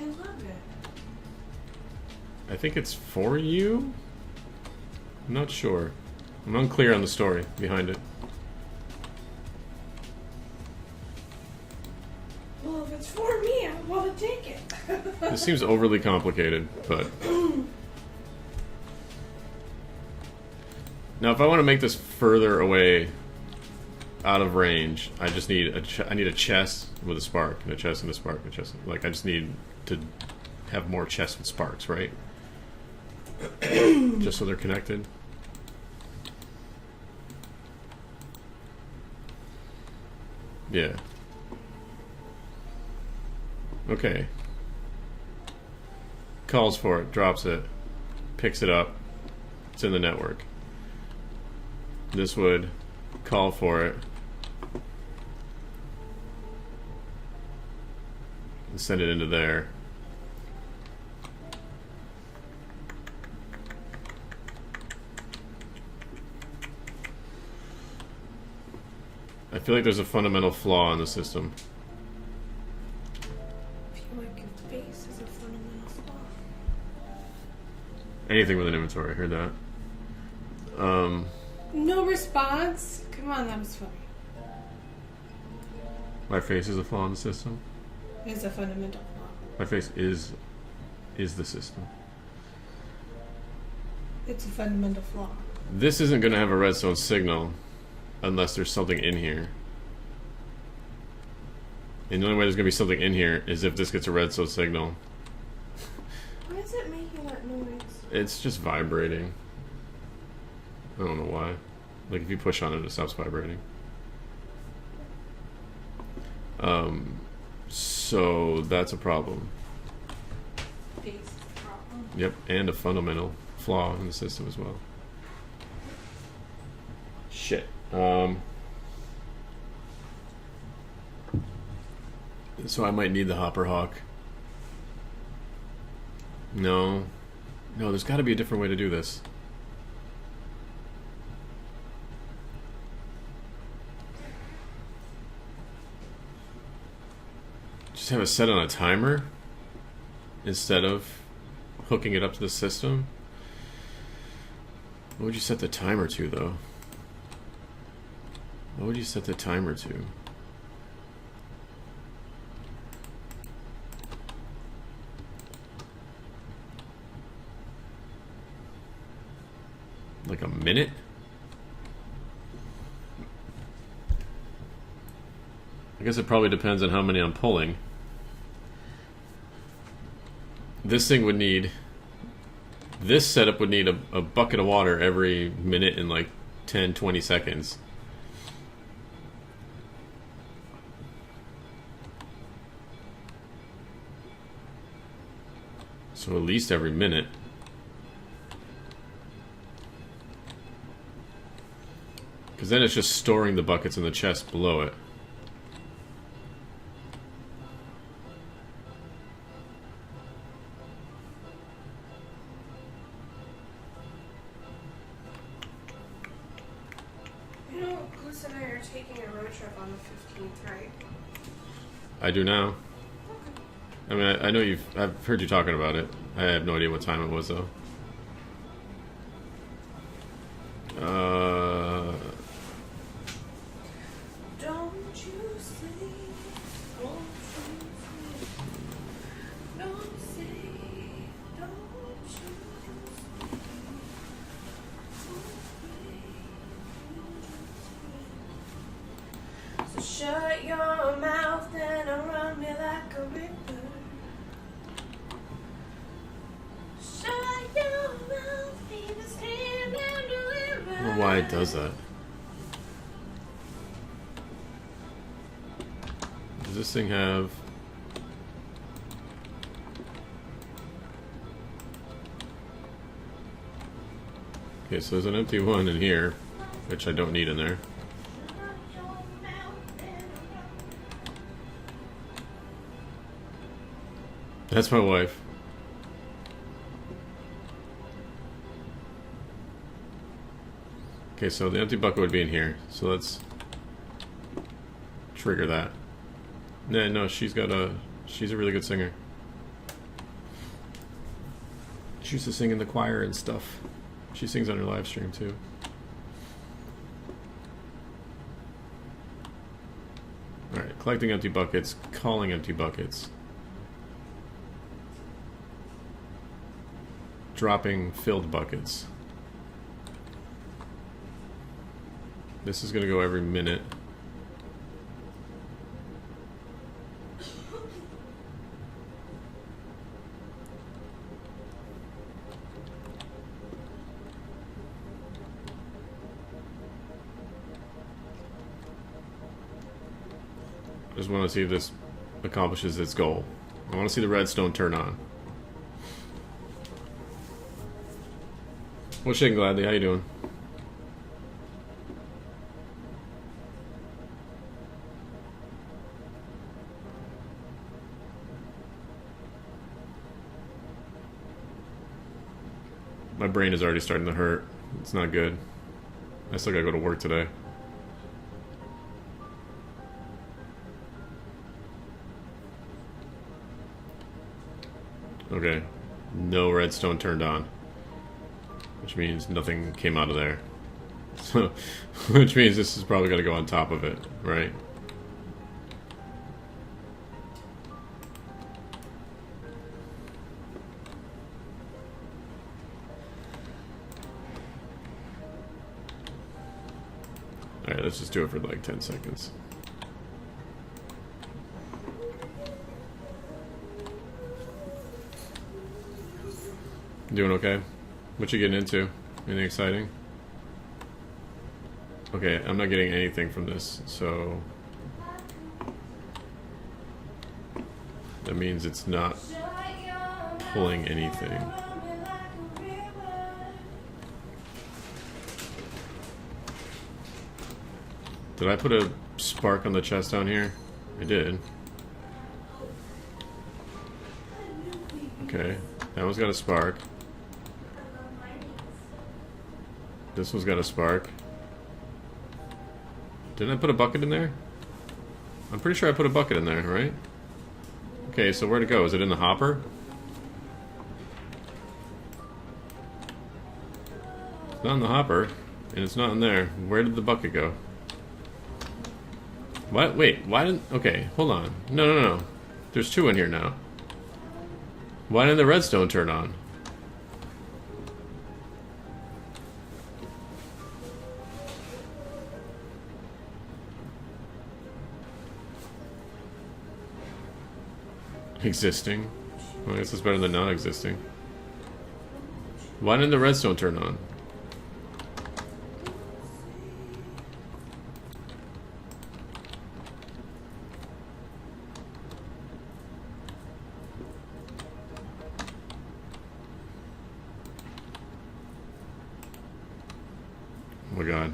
I love it. I think it's for you? I'm not sure. I'm unclear on the story behind it. Well, if it's for me, I want to take it. This seems overly complicated, but... Now, if I want to make this further away, out of range, I just need I need a chest with a spark, and a chest and a spark, and a chest. Like, I just need to have more chests with sparks, right? Just so they're connected. Yeah. Okay. Calls for it, drops it, picks it up. It's in the network. This would call for it and send it into there. I feel like there's a fundamental flaw in the system. I feel like your face is a fundamental flaw. Anything with an inventory, I heard that. No response? Come on, that was funny. My face is a flaw in the system. It's a fundamental flaw. My face is the system. It's a fundamental flaw. This isn't going to have a redstone signal unless there's something in here. And the only way there's going to be something in here is if this gets a redstone signal. Why is it making that noise? It's just vibrating. I don't know why. Like, if you push on it, it stops vibrating. So that's a problem. Face is the problem. Yep, and a fundamental flaw in the system as well. Shit. So I might need the Hopper Hawk. No, there's got to be a different way to do this. Just have it set on a timer instead of hooking it up to the system. What would you set the timer to, though? What would you set the timer to? Like a minute? I guess it probably depends on how many I'm pulling. This thing would need... This setup would need a bucket of water every minute in like 10-20 seconds. So at least every minute. Because then it's just storing the buckets in the chest below it. You know, Goose and I are taking a road trip on the 15th, right? I do now. Okay. I mean, I know I've heard you talking about it. I have no idea what time it was, though. Don't you sleep, don't you sleep, don't say Shut your mouth and run me like a river. Shut your mouth, leave us stand and deliver. I don't know why it does that. Does this thing have... Okay, so there's an empty one in here, which I don't need in there. That's my wife. Okay, so the empty bucket would be in here. So let's trigger that. Nah, no, she's a really good singer. She used to sing in the choir and stuff. She sings on her live stream too. Alright, collecting empty buckets, calling empty buckets. Dropping filled buckets. This is gonna go every minute. I just want to see if this accomplishes its goal. I want to see the redstone turn on. What's shaking, Gladly? How you doing? My brain is already starting to hurt. It's not good. I still gotta go to work today. Okay. No redstone turned on. Which means nothing came out of there. So, which means this is probably gonna go on top of it, right? Alright, let's just do it for like 10 seconds. Doing okay? What you getting into? Anything exciting? Okay, I'm not getting anything from this, so... that means it's not pulling anything. Did I put a spark on the chest down here? I did. Okay, that one's got a spark. This one's got a spark. Didn't I put a bucket in there? I'm pretty sure I put a bucket in there, right? Okay, so where'd it go? Is it in the hopper? It's not in the hopper, and it's not in there. Where did the bucket go? What? Wait, why didn't... okay, hold on. No. There's two in here now. Why didn't the redstone turn on? Existing. Well, I guess it's better than not existing. Why didn't the redstone turn on? Oh my god.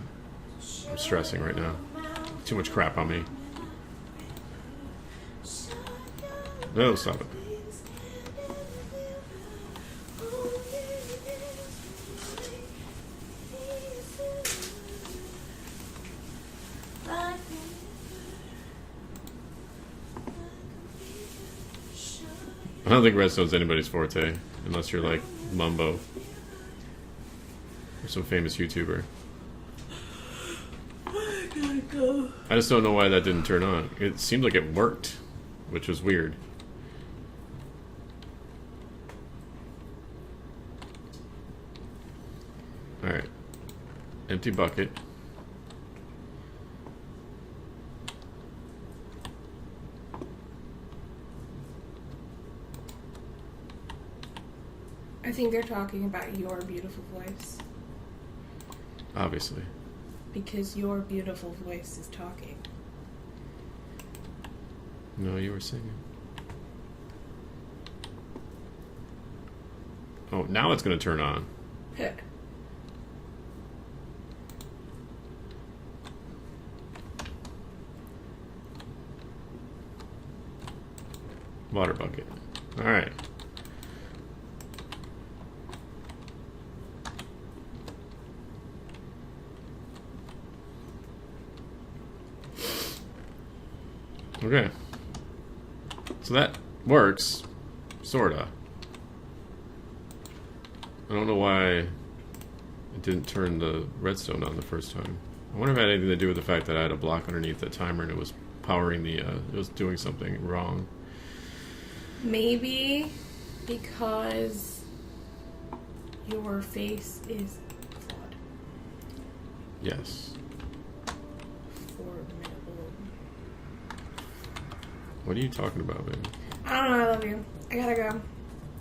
I'm stressing right now. Too much crap on me. No, stop it. I don't think redstone's anybody's forte, unless you're like Mumbo or some famous YouTuber. I just don't know why that didn't turn on. It seemed like it worked, which was weird. Alright. Empty bucket. I think they're talking about your beautiful voice. Obviously. Because your beautiful voice is talking. No, you were singing. Oh, now it's going to turn on. Water bucket. All right. Okay. So that works, sorta. I don't know why it didn't turn the redstone on the first time. I wonder if it had anything to do with the fact that I had a block underneath the timer and it was powering the, it was doing something wrong. Maybe because your face is flawed. Yes. Formidable. What are you talking about, baby? I don't know, I love you. I gotta go.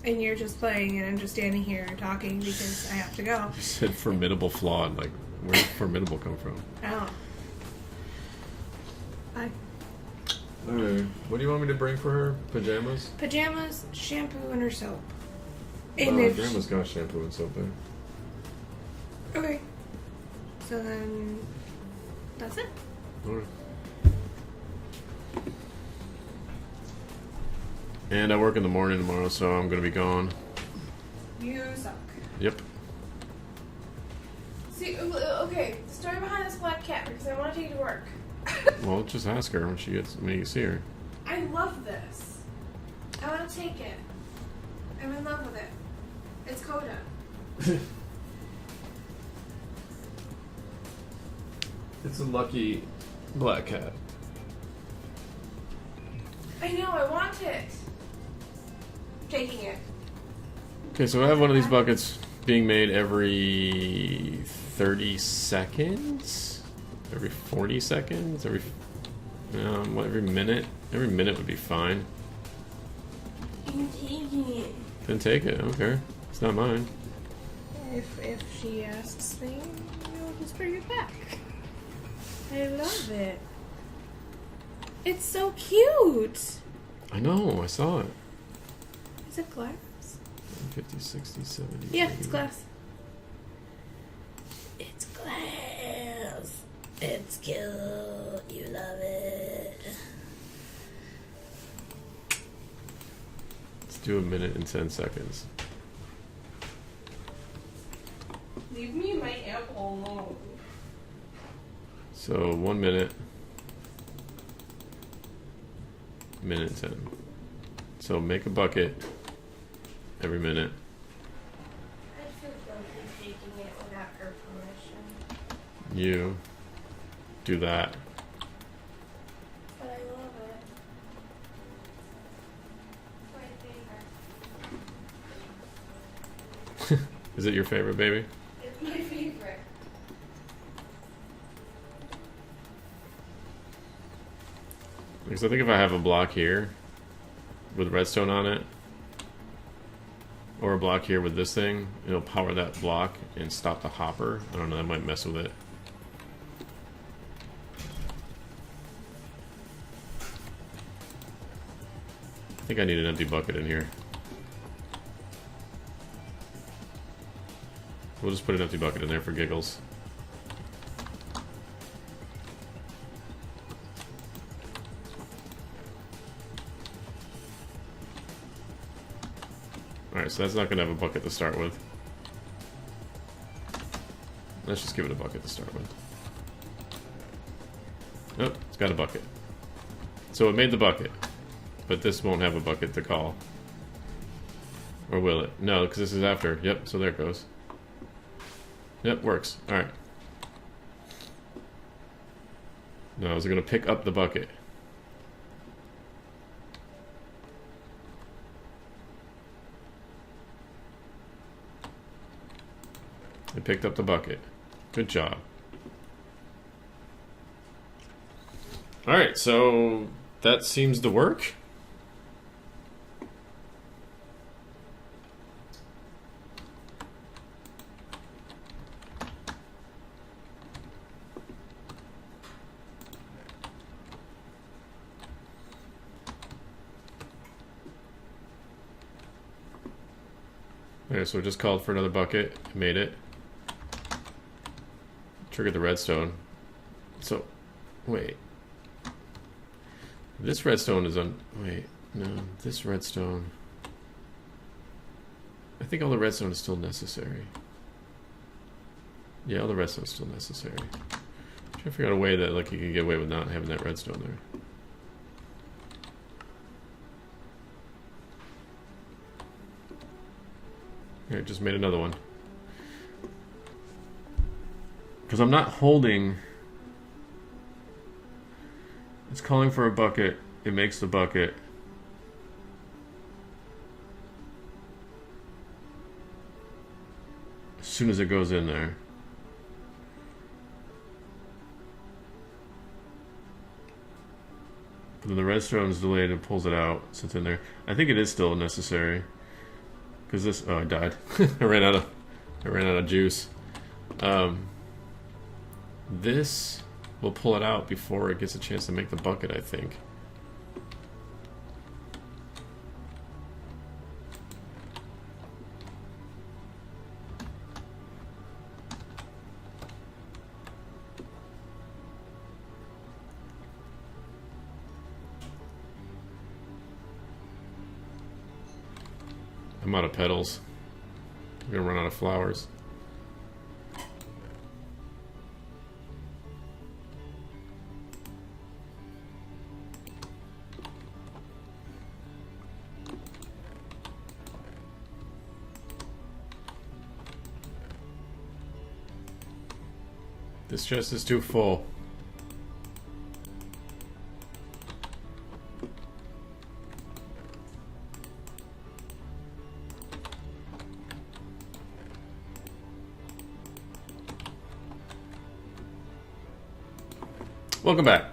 And you're just playing and I'm just standing here talking because I have to go. You said formidable flawed. Like, where did formidable come from? I don't know. Bye. Alright. What do you want me to bring for her? Pajamas? Pajamas, shampoo, and her soap. And if Grandma's got shampoo and soap there. okay. So then that's it. Alright. And I work in the morning tomorrow, so I'm gonna be gone. You suck. Yep. See, okay, the story behind this black cat, because I want to take it to work. Well, just ask her when you see her. I love this. I want to take it. I'm in love with it. It's Coda. It's a lucky black cat. I know, I want it. Taking it. Okay, so I have one of these buckets being made every 30 seconds? Every 40 seconds? Every minute? Every minute would be fine. I'm taking it. Then take it, I don't care. It's not mine. If she asks me, you'll just bring it back. I love it. It's so cute. I know, I saw it. Is it glass? 50, 60, 70. Yeah, 80. it's glass. It's glass. It's cute. You love it. Let's do a minute and 10 seconds. Leave me my apple alone. So 1 minute. Minute 10. So make a bucket every minute. I feel guilty taking it without her permission. You do that. But I love it. It's my favorite. Is it your favorite, baby? It's my favorite. Because I think if I have a block here with redstone on it, or a block here with this thing, it'll power that block and stop the hopper. I don't know, that might mess with it. I think I need an empty bucket in here. We'll just put an empty bucket in there for giggles. Alright, so that's not going to have a bucket to start with. Let's just give it a bucket to start with. Nope, it's got a bucket. So it made the bucket, but this won't have a bucket to call. Or will it? No, because this is after. Yep, so there it goes. Yep, works. Alright. Now, is it going to pick up the bucket? It picked up the bucket. Good job. Alright, so that seems to work. Okay, so we just called for another bucket. Made it. Triggered the redstone. So, wait. This redstone is on... Wait, no. This redstone... I think all the redstone is still necessary. Yeah, all the redstone is still necessary. I'm trying to figure out a way that like you can get away with not having that redstone there. Here, just made another one. Because I'm not holding... It's calling for a bucket. It makes the bucket. As soon as it goes in there. But then the redstone is delayed and pulls it out since it's in there. I think it is still necessary. Because this... Oh, I died. I ran out of juice. This will pull it out before it gets a chance to make the bucket, I think. I'm out of petals. I'm gonna run out of flowers. This chest is too full. Welcome back.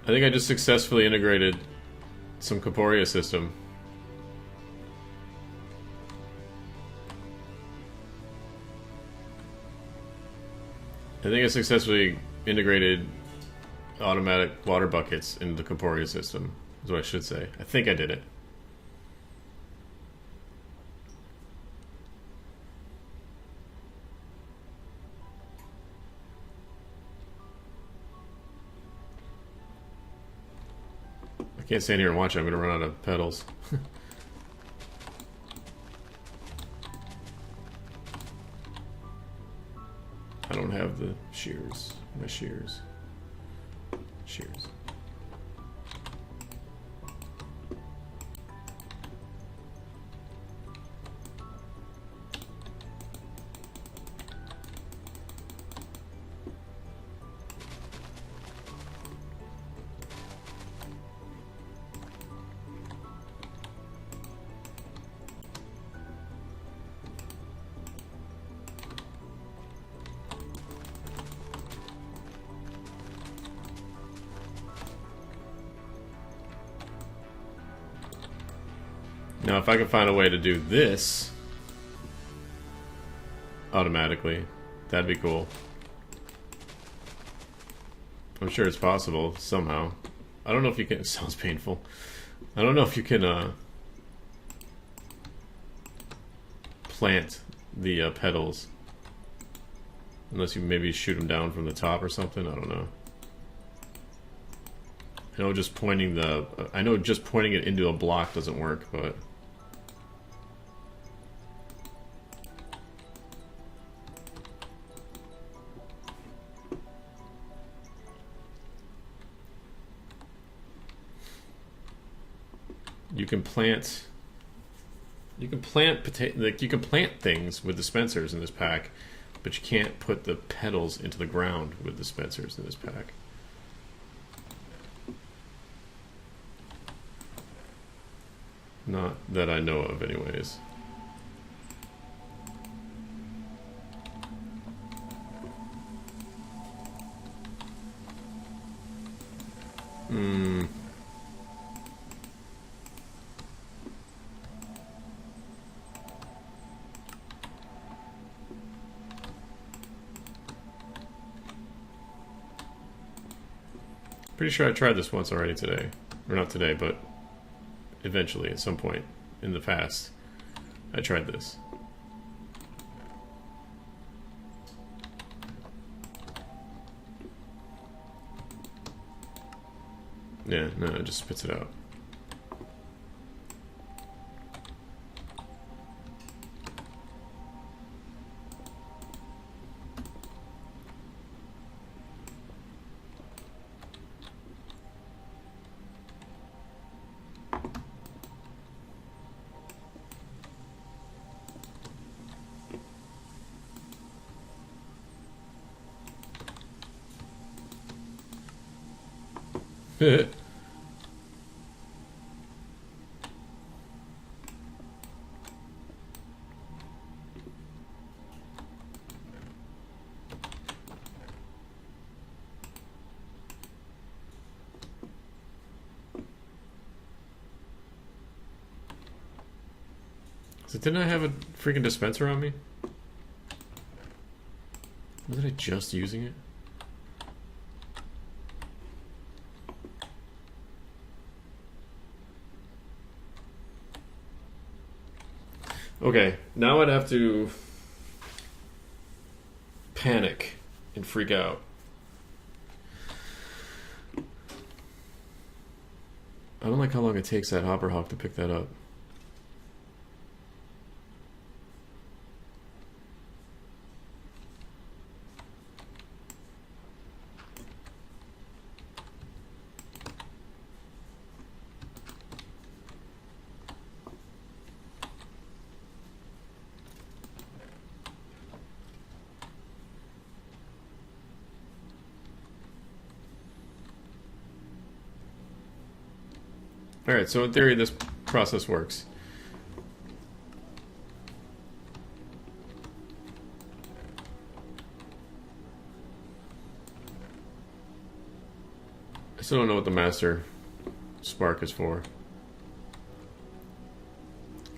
I think I just successfully integrated some Corporea system. I think I successfully integrated automatic water buckets into the Corporea system, is what I should say. I think I did it. I can't stand here and watch it. I'm going to run out of petals. I don't have the shears. My shears. Shears. Now, if I can find a way to do this automatically, that'd be cool. I'm sure it's possible somehow. I don't know if you can. It sounds painful. I don't know if you can plant the petals, unless you maybe shoot them down from the top or something. I don't know. I know just pointing it into a block doesn't work, but. You can plant things with dispensers in this pack, but you can't put the petals into the ground with dispensers in this pack. Not that I know of, anyways. Pretty sure I tried this once already today. Or not today, but eventually at some point in the past. I tried this. Yeah, no, it just spits it out. So didn't I have a freaking dispenser on me? Wasn't I just using it? Okay, now I'd have to panic and freak out. I don't like how long it takes that hopper hawk to pick that up. Alright, so in theory this process works. I still don't know what the master spark is for.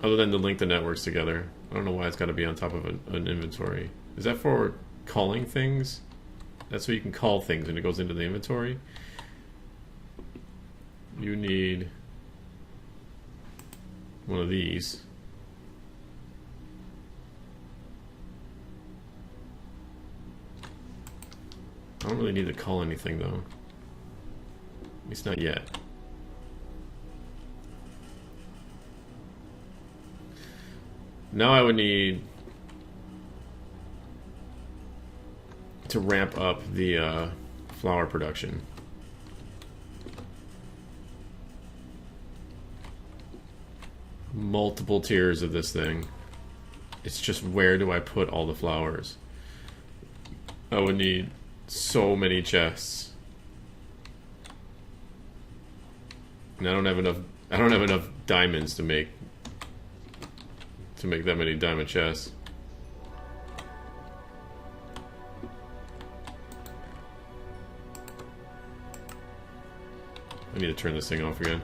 Other than to link the networks together. I don't know why it's got to be on top of an inventory. Is that for calling things? That's so you can call things and it goes into the inventory? You need one of these. I don't really need to call anything though. At least not yet. Now I would need to ramp up the flower production. Multiple tiers of this thing. It's just where do I put all the flowers? I would need so many chests. And I don't have enough diamonds to make that many diamond chests. I need to turn this thing off again.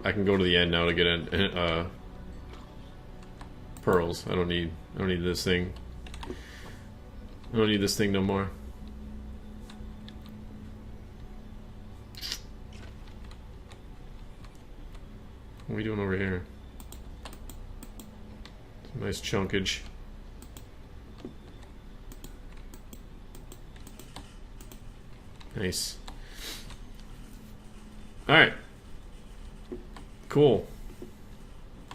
I can go to the end now to get pearls. I don't need this thing. I don't need this thing no more. What are we doing over here? Some nice chunkage. Nice. Alright. Cool.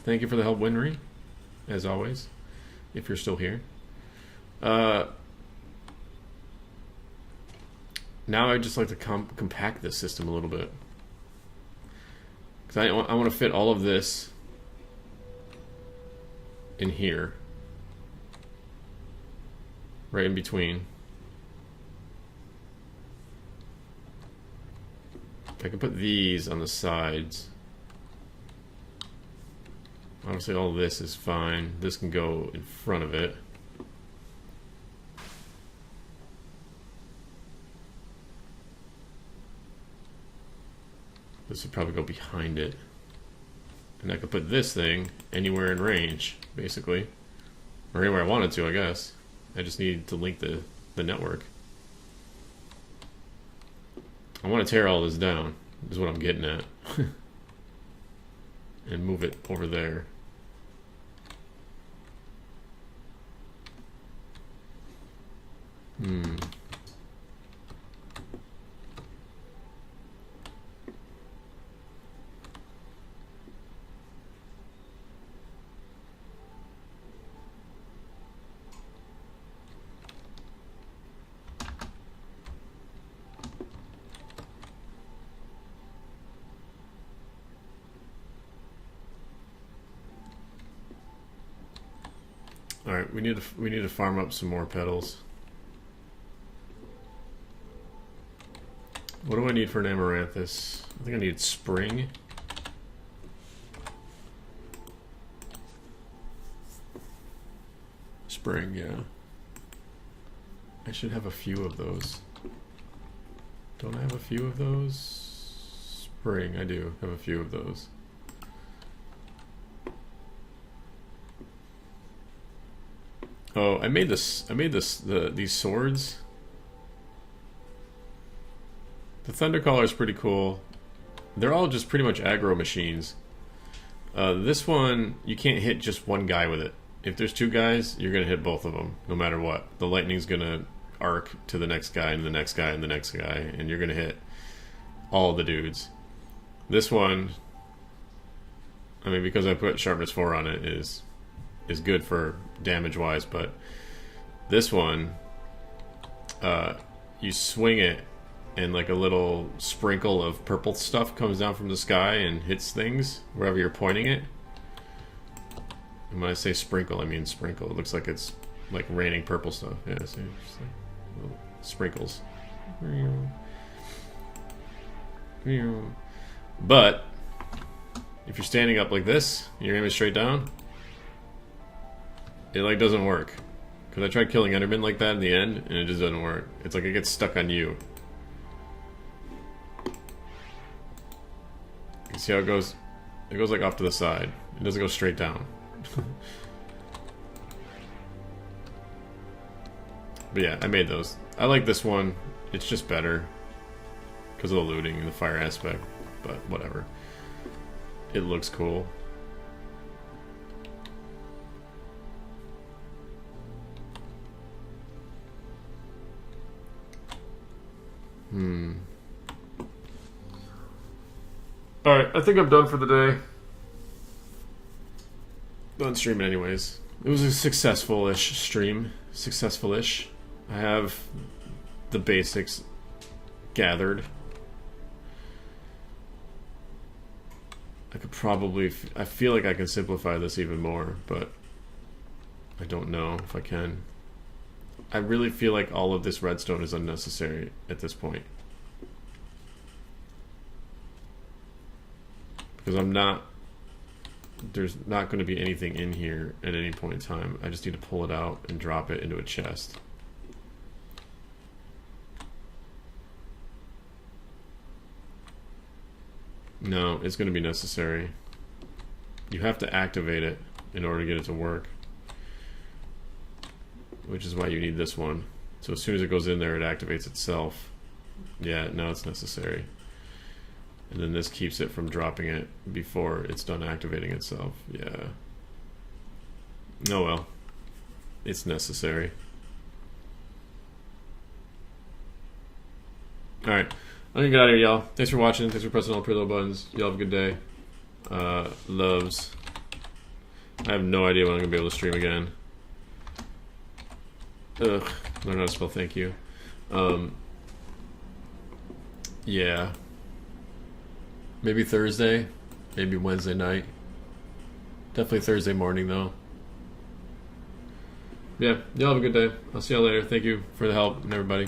Thank you for the help, Winry, as always, if you're still here. Now I'd just like to compact this system a little bit. Because I want to fit all of this in here. Right in between. I can put these on the sides. Obviously all this is fine. This can go in front of it. This would probably go behind it. And I could put this thing anywhere in range, basically. Or anywhere I wanted to, I guess. I just need to link the network. I want to tear all this down, is what I'm getting at. And move it over there. All right, we need to farm up some more petals. What do I need for an amaranthus? I think I need spring. Spring, yeah. I should have a few of those. Don't I have a few of those? Spring, I do have a few of those. Oh, these swords. The Thundercaller is pretty cool. They're all just pretty much aggro machines. This one, you can't hit just one guy with it. If there's two guys, you're gonna hit both of them, no matter what. The lightning's gonna arc to the next guy and the next guy and the next guy, and you're gonna hit all the dudes. This one, I mean, because I put sharpness 4 on it, is good for damage wise, but this one, you swing it and like a little sprinkle of purple stuff comes down from the sky and hits things wherever you're pointing it. And when I say sprinkle, I mean sprinkle. It looks like it's like raining purple stuff. Yeah, see, just like little sprinkles. But if you're standing up like this, you're aiming straight down, it like doesn't work. Because I tried killing Enderman like that in the end, and it just doesn't work. It's like it gets stuck on you. You see how it goes? It goes like off to the side. It doesn't go straight down. But yeah, I made those. I like this one. It's just better because of the looting and the fire aspect. But whatever. It looks cool. Alright, I think I'm done for the day. Done streaming anyways. It was a successful-ish stream. Successful-ish. I have the basics gathered. I could probably... I feel like I can simplify this even more, but I don't know if I can. I really feel like all of this redstone is unnecessary at this point. Because I'm not... There's not going to be anything in here at any point in time. I just need to pull it out and drop it into a chest. No, it's going to be necessary. You have to activate it in order to get it to work. Which is why you need this one. So as soon as it goes in there, it activates itself. Yeah, now it's necessary. And then this keeps it from dropping it before it's done activating itself. Yeah. Oh well. It's necessary. Alright. I'm gonna get out of here, y'all. Thanks for watching. Thanks for pressing all the pretty little buttons. Y'all have a good day. Loves. I have no idea when I'm gonna be able to stream again. Ugh. Learn how to spell thank you. Yeah. Maybe Thursday. Maybe Wednesday night. Definitely Thursday morning, though. Yeah. Y'all have a good day. I'll see y'all later. Thank you for the help and everybody.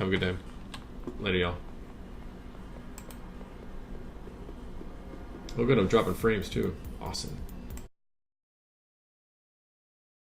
Have a good day. Later, y'all. Oh, good. I'm dropping frames, too. Awesome.